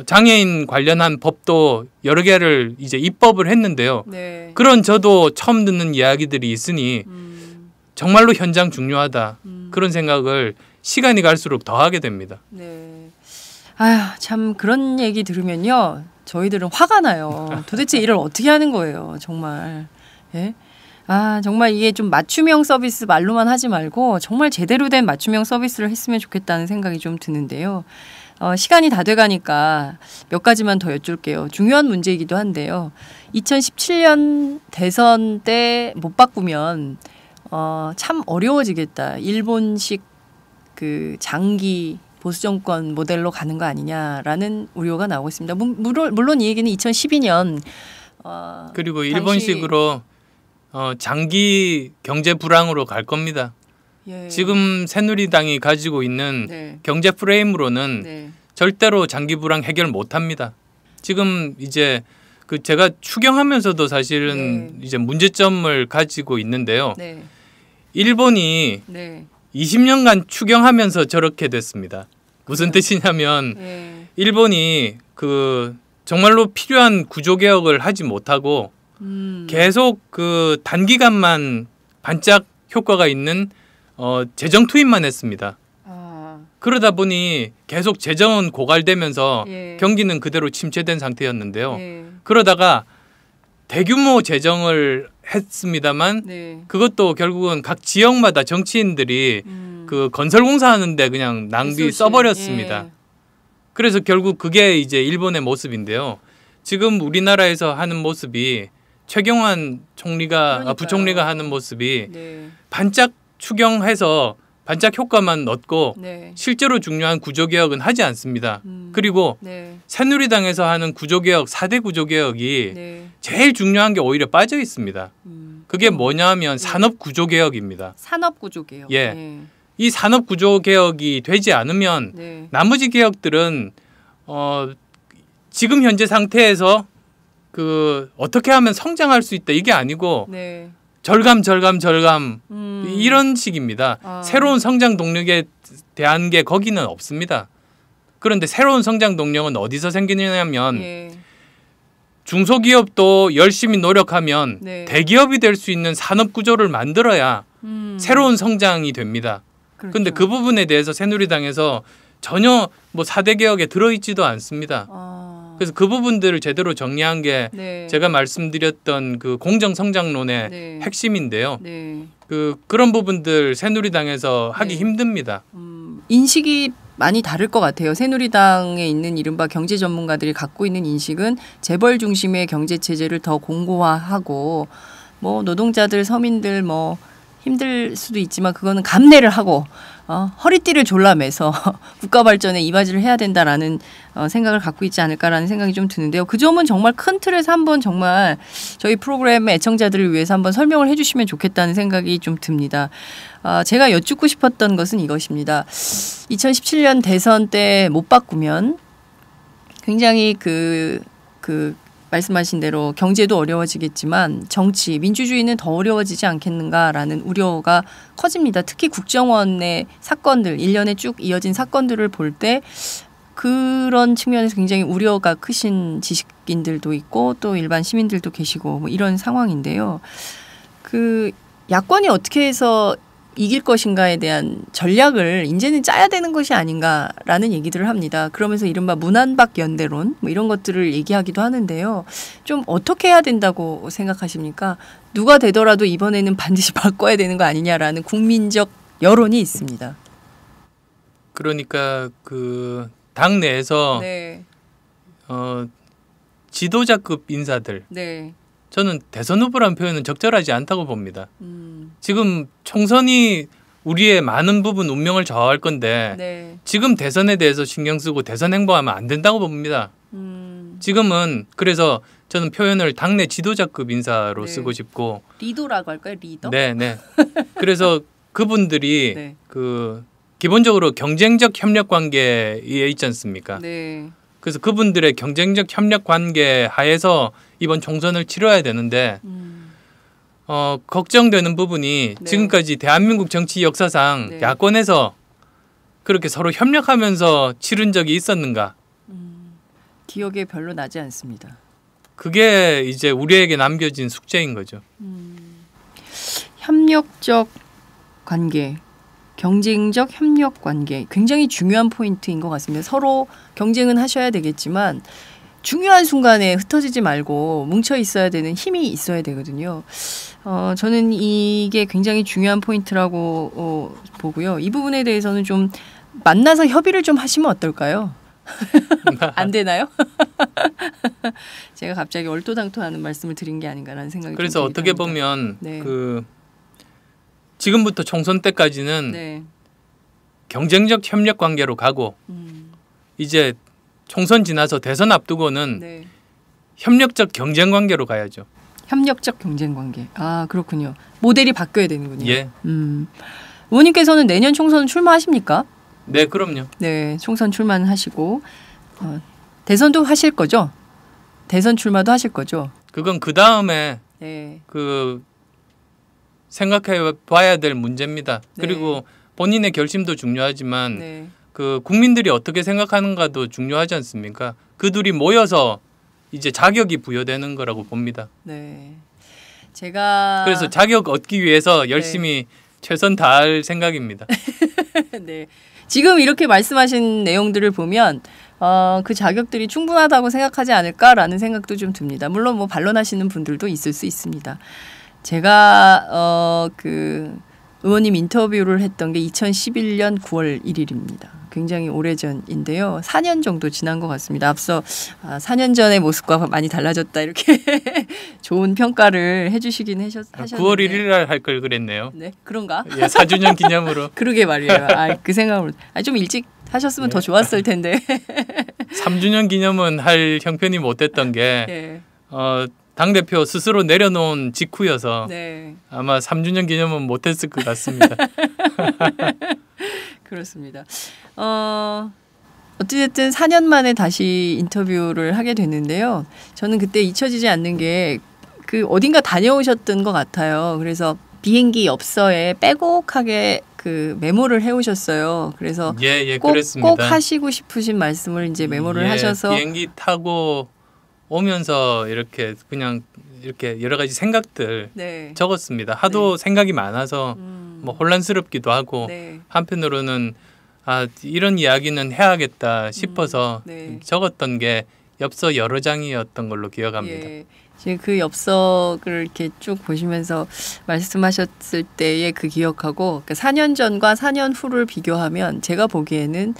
장애인 관련한 법도 여러 개를 이제 입법을 했는데요. 네. 그런 저도 처음 듣는 이야기들이 있으니 정말로 현장 중요하다. 그런 생각을 시간이 갈수록 더 하게 됩니다. 네. 아휴, 참 그런 얘기 들으면요. 저희들은 화가 나요. 도대체 일을 어떻게 하는 거예요, 정말. 예? 아, 정말 이게 좀 맞춤형 서비스 말로만 하지 말고 정말 제대로 된 맞춤형 서비스를 했으면 좋겠다는 생각이 좀 드는데요. 시간이 다 돼가니까 몇 가지만 더 여쭐게요. 중요한 문제이기도 한데요. 2017년 대선 때 못 바꾸면 참 어려워지겠다. 일본식 그 장기 보수 정권 모델로 가는 거 아니냐라는 우려가 나오고 있습니다. 물론 이 얘기는 2012년 그리고 일본식으로 장기 경제 불황으로 갈 겁니다. 예. 지금 새누리당이 가지고 있는 네. 경제 프레임으로는 네. 절대로 장기 불황 해결 못합니다. 지금 이제 그 제가 추경하면서도 사실은 이제 문제점을 가지고 있는데요. 네. 일본이 네. 20년간 추경하면서 저렇게 됐습니다. 무슨 뜻이냐면 네. 일본이 그 정말로 필요한 구조 개혁을 하지 못하고 계속 그 단기간만 반짝 효과가 있는 재정 투입만 했습니다. 그러다 보니 계속 재정은 고갈되면서 예. 경기는 그대로 침체된 상태였는데요. 예. 그러다가 대규모 재정을 했습니다만 네. 그것도 결국은 각 지역마다 정치인들이 그 건설공사 하는데 그냥 낭비 리소스. 써버렸습니다. 예. 그래서 결국 그게 이제 일본의 모습인데요. 지금 우리나라에서 하는 모습이 최경환 그러니까요. 부총리가 하는 모습이 네. 반짝 추경해서 반짝 효과만 얻고 네. 실제로 중요한 구조개혁은 하지 않습니다. 그리고 네. 새누리당에서 하는 구조개혁 4대 구조개혁이 네. 제일 중요한 게 오히려 빠져 있습니다. 그게 뭐냐면 산업구조개혁입니다. 산업구조개혁. 예. 이 산업구조개혁이 되지 않으면 네. 나머지 개혁들은 지금 현재 상태에서 그 어떻게 하면 성장할 수 있다 이게 아니고 네. 절감 이런 식입니다. 아. 새로운 성장 동력에 대한 게 거기는 없습니다. 그런데 새로운 성장 동력은 어디서 생기냐면 예. 중소기업도 열심히 노력하면 네. 대기업이 될 수 있는 산업 구조를 만들어야 새로운 성장이 됩니다. 그렇죠. 그런데 그 부분에 대해서 새누리당에서 전혀 뭐 4대 개혁에 들어있지도 않습니다. 그래서 그 부분들을 제대로 정리한 게 네. 제가 말씀드렸던 그 공정 성장론의 네. 핵심인데요. 네. 그런 부분들 새누리당에서 하기 네. 힘듭니다. 인식이 많이 다를 것 같아요. 새누리당에 있는 이른바 경제 전문가들이 갖고 있는 인식은 재벌 중심의 경제 체제를 더 공고화하고 뭐 노동자들, 서민들 뭐 힘들 수도 있지만 그거는 감내를 하고 허리띠를 졸라매서 국가 발전에 이바지를 해야 된다라는 생각을 갖고 있지 않을까라는 생각이 좀 드는데요. 그 점은 정말 큰 틀에서 한번 정말 저희 프로그램의 애청자들을 위해서 한번 설명을 해주시면 좋겠다는 생각이 좀 듭니다. 제가 여쭙고 싶었던 것은 이것입니다. 2017년 대선 때 못 바꾸면 굉장히 그 말씀하신 대로 경제도 어려워지겠지만 정치, 민주주의는 더 어려워지지 않겠는가라는 우려가 커집니다. 특히 국정원의 사건들, 1년에 쭉 이어진 사건들을 볼 때 그런 측면에서 굉장히 우려가 크신 지식인들도 있고 또 일반 시민들도 계시고 뭐 이런 상황인데요. 그 야권이 어떻게 해서 이길 것인가에 대한 전략을 이제는 짜야 되는 것이 아닌가라는 얘기들을 합니다. 그러면서 이른바 문안박 연대론 뭐 이런 것들을 얘기하기도 하는데요. 좀 어떻게 해야 된다고 생각하십니까? 누가 되더라도 이번에는 반드시 바꿔야 되는 거 아니냐라는 국민적 여론이 있습니다. 그러니까 그 당내에서 네. 지도자급 인사들 네. 저는 대선 후보라는 표현은 적절하지 않다고 봅니다. 지금 총선이 우리의 많은 부분 운명을 좌우할 건데 네. 지금 대선에 대해서 신경 쓰고 대선 행보하면 안 된다고 봅니다. 지금은 그래서 저는 표현을 당내 지도자급 인사로 네. 쓰고 싶고 리더라고 할까요? 리더? 네. 그래서 그분들이 네. 그 기본적으로 경쟁적 협력 관계에 있지 않습니까? 네. 그래서 그분들의 경쟁적 협력 관계 하에서 이번 총선을 치러야 되는데 걱정되는 부분이 네. 지금까지 대한민국 정치 역사상 네. 야권에서 그렇게 서로 협력하면서 치른 적이 있었는가? 기억에 별로 나지 않습니다. 그게 이제 우리에게 남겨진 숙제인 거죠. 협력적 관계, 경쟁적 협력 관계 굉장히 중요한 포인트인 것 같습니다. 서로 경쟁은 하셔야 되겠지만 중요한 순간에 흩어지지 말고 뭉쳐 있어야 되는 힘이 있어야 되거든요. 저는 이게 굉장히 중요한 포인트라고 보고요. 이 부분에 대해서는 좀 만나서 협의를 좀 하시면 어떨까요? 안 되나요? 제가 갑자기 얼토당토하는 말씀을 드린 게 아닌가라는 생각이 그래서 좀 어떻게 합니다. 보면 네. 그 지금부터 총선 때까지는 네. 경쟁적 협력 관계로 가고 이제 총선 지나서 대선 앞두고는 네. 협력적 경쟁 관계로 가야죠. 협력적 경쟁 관계. 아, 그렇군요. 모델이 바뀌어야 되는군요. 예. 의원님께서는 내년 총선 출마하십니까? 네, 그럼요. 네, 총선 출마하시고 대선도 하실 거죠? 대선 출마도 하실 거죠? 그건 그 다음에 네. 그 생각해 봐야 될 문제입니다. 네. 그리고 본인의 결심도 중요하지만 네. 그 국민들이 어떻게 생각하는가도 중요하지 않습니까? 그 둘이 모여서 이제 자격이 부여되는 거라고 봅니다. 네. 제가 그래서 자격 얻기 위해서 열심히 최선 다할 생각입니다. 네. 지금 이렇게 말씀하신 내용들을 보면 그 자격들이 충분하다고 생각하지 않을까라는 생각도 좀 듭니다. 물론 뭐 반론하시는 분들도 있을 수 있습니다. 제가 그 의원님 인터뷰를 했던 게 2011년 9월 1일입니다. 굉장히 오래전인데요. 4년 정도 지난 것 같습니다. 앞서 4년 전의 모습과 많이 달라졌다 이렇게 좋은 평가를 해주시긴 하셨는데 9월 1일 날 할 걸 그랬네요. 네, 그런가? 예, 4주년 기념으로. 그러게 말이에요. 그 생각으로 좀 일찍 하셨으면 더 좋았을 텐데. 3주년 기념은 할 형편이 못됐던 게 네. 당대표 스스로 내려놓은 직후여서 네. 아마 3주년 기념은 못했을 것 같습니다. 그렇습니다. 어찌됐든 4년 만에 다시 인터뷰를 하게 됐는데요. 저는 그때 잊혀지지 않는 게 그 어딘가 다녀오셨던 것 같아요. 그래서 비행기 엽서에 빼곡하게 그 메모를 해오셨어요. 그래서 예, 꼭 그랬습니다. 하시고 싶으신 말씀을 이제 메모를 하셔서 비행기 타고 오면서 이렇게 그냥 이렇게 여러 가지 생각들 네. 적었습니다. 하도 생각이 많아서 뭐 혼란스럽기도 하고 네. 한편으로는 이런 이야기는 해야겠다 싶어서 네. 적었던 게 엽서 여러 장이었던 걸로 기억합니다. 예. 지금 그 엽서를 이렇게 쭉 보시면서 말씀하셨을 때의 그 기억하고 4년 전과 4년 후를 비교하면 제가 보기에는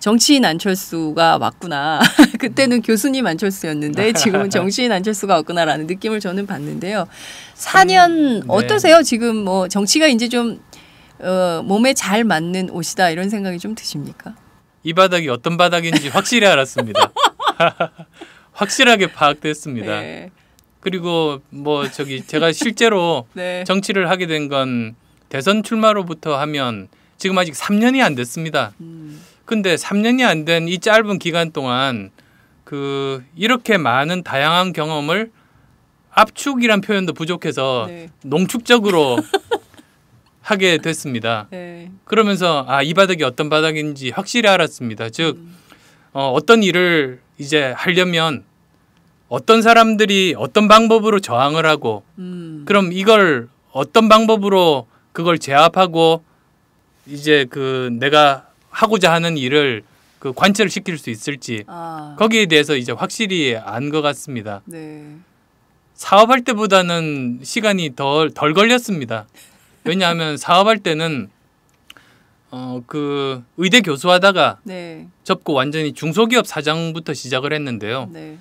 정치인 안철수가 맞구나. 그때는 교수님 안철수였는데 지금은 정치인 안철수가 왔구나라는 느낌을 저는 받는데요. 4년 어떠세요? 지금 뭐 정치가 이제 좀 몸에 잘 맞는 옷이다 이런 생각이 좀 드십니까? 이 바닥이 어떤 바닥인지 확실히 알았습니다. 확실하게 파악됐습니다. 네. 그리고 제가 실제로 네. 정치를 하게 된 건 대선 출마로부터 하면 지금 아직 3년이 안 됐습니다. 근데 3년이 안 된 이 짧은 기간 동안 이렇게 많은 다양한 경험을 압축이란 표현도 부족해서 네. 농축적으로 하게 됐습니다. 네. 그러면서 이 바닥이 어떤 바닥인지 확실히 알았습니다. 즉 어떤 일을 이제 하려면 어떤 사람들이 어떤 방법으로 저항을 하고 그럼 이걸 어떤 방법으로 그걸 제압하고 이제 내가 하고자 하는 일을 관철을 시킬 수 있을지 거기에 대해서 이제 확실히 안 것 같습니다. 네. 사업할 때보다는 시간이 덜 걸렸습니다. 왜냐하면 사업할 때는 의대 교수하다가 네. 접고 완전히 중소기업 사장부터 시작을 했는데요. 네.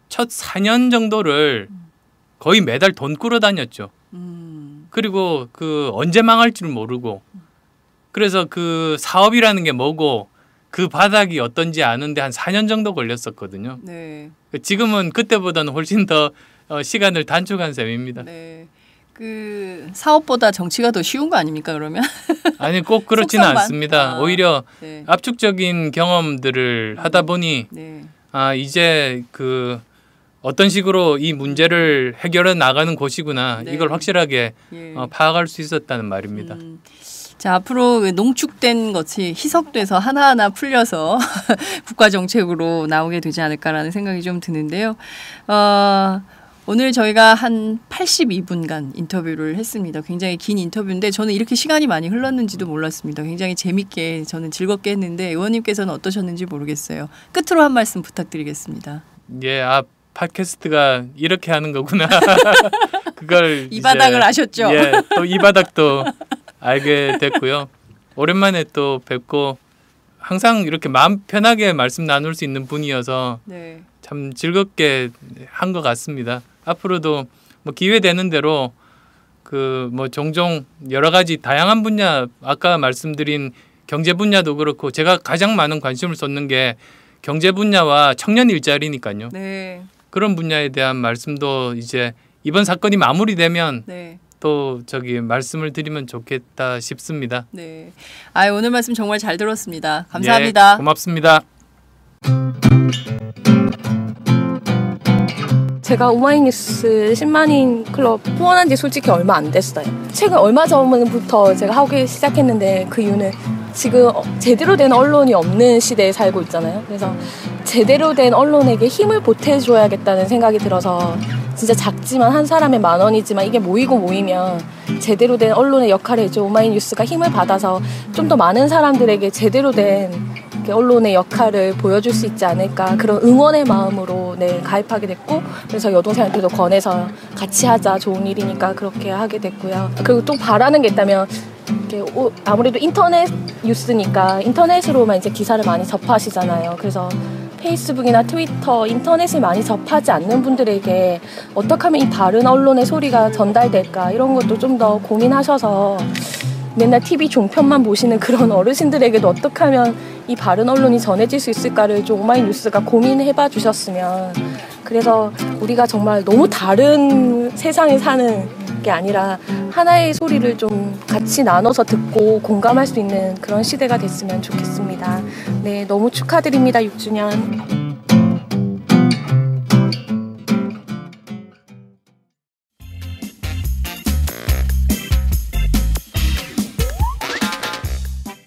첫 4년 정도를 거의 매달 돈 꾸러 다녔죠. 그리고 언제 망할 줄 모르고 그래서 사업이라는 게 뭐고 그 바닥이 어떤지 아는데 한 4년 정도 걸렸었거든요. 네. 지금은 그때보다는 훨씬 더 시간을 단축한 셈입니다. 네. 사업보다 정치가 더 쉬운 거 아닙니까 그러면? 아니 꼭 그렇지는 속성만? 않습니다. 오히려 네. 압축적인 경험들을 하다 보니 네. 이제 어떤 식으로 이 문제를 해결해 나가는 곳이구나. 네. 이걸 확실하게 예. 파악할 수 있었다는 말입니다. 자, 앞으로 농축된 것이 희석돼서 하나하나 풀려서 국가 정책으로 나오게 되지 않을까라는 생각이 좀 드는데요. 오늘 저희가 한 82분간 인터뷰를 했습니다. 굉장히 긴 인터뷰인데 저는 이렇게 시간이 많이 흘렀는지도 몰랐습니다. 굉장히 재밌게 저는 즐겁게 했는데 의원님께서는 어떠셨는지 모르겠어요. 끝으로 한 말씀 부탁드리겠습니다. 예, 팟캐스트가 이렇게 하는 거구나. 그걸 이 바닥을 아셨죠? 예, 또 이 바닥도 알게 됐고요. 오랜만에 또 뵙고 항상 이렇게 마음 편하게 말씀 나눌 수 있는 분이어서 네. 참 즐겁게 한 것 같습니다. 앞으로도 기회 되는 대로 종종 여러 가지 다양한 분야 아까 말씀드린 경제 분야도 그렇고 제가 가장 많은 관심을 쏟는 게 경제 분야와 청년 일자리니까요. 네. 그런 분야에 대한 말씀도 이제 이번 사건이 마무리되면 네. 또 말씀을 드리면 좋겠다 싶습니다. 네. 오늘 말씀 정말 잘 들었습니다. 감사합니다. 예, 고맙습니다. 제가 오마이뉴스 10만인 클럽 후원한 지 솔직히 얼마 안 됐어요. 최근 얼마 전부터 제가 하기 시작했는데 그 이유는 지금 제대로 된 언론이 없는 시대에 살고 있잖아요. 그래서 제대로 된 언론에게 힘을 보태줘야겠다는 생각이 들어서 진짜 작지만 한 사람의 10,000원이지만 이게 모이면 제대로 된 언론의 역할을 해줘 오마이뉴스가 힘을 받아서 좀 더 많은 사람들에게 제대로 된 언론의 역할을 보여줄 수 있지 않을까 그런 응원의 마음으로 가입하게 됐고 그래서 여동생한테도 권해서 같이 하자 좋은 일이니까 그렇게 하게 됐고요. 그리고 또 바라는 게 있다면 아무래도 인터넷 뉴스니까 인터넷으로만 이제 기사를 많이 접하시잖아요. 그래서 페이스북이나 트위터, 인터넷을 많이 접하지 않는 분들에게 어떻게 하면 이 바른 언론의 소리가 전달될까 이런 것도 좀 더 고민하셔서 맨날 TV 종편만 보시는 그런 어르신들에게도 어떻게 하면 이 바른 언론이 전해질 수 있을까를 좀 오마이뉴스가 고민해봐 주셨으면 그래서 우리가 정말 너무 다른 세상에 사는 게 아니라 하나의 소리를 좀 같이 나눠서 듣고 공감할 수 있는 그런 시대가 됐으면 좋겠습니다. 네, 너무 축하드립니다. 6주년.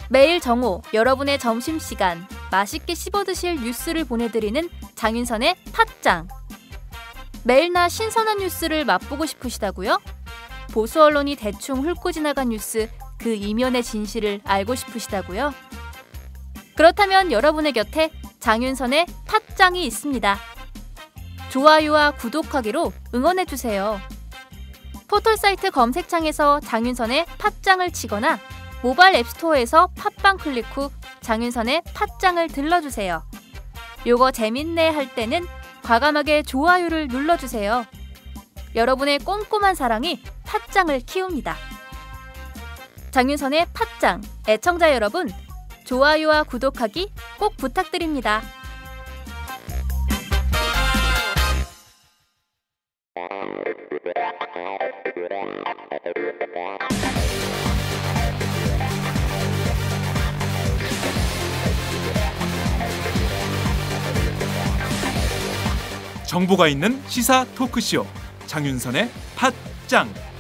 매일 정오 여러분의 점심시간 맛있게 씹어드실 뉴스를 보내드리는 장윤선의 팟짱. 매일나 신선한 뉴스를 맛보고 싶으시다고요? 보수 언론이 대충 훑고 지나간 뉴스 그 이면의 진실을 알고 싶으시다고요? 그렇다면 여러분의 곁에 장윤선의 팟짱이 있습니다. 좋아요와 구독하기로 응원해주세요. 포털사이트 검색창에서 장윤선의 팟짱을 치거나 모바일 앱스토어에서 팟빵 클릭 후 장윤선의 팟짱을 들러주세요. 요거 재밌네 할 때는 과감하게 좋아요를 눌러주세요. 여러분의 꼼꼼한 사랑이 팟짱을 키웁니다. 장윤선의 팟짱 애청자 여러분, 좋아요와 구독하기 꼭 부탁드립니다. 정보가 있는 시사 토크쇼 장윤선의 팟짱.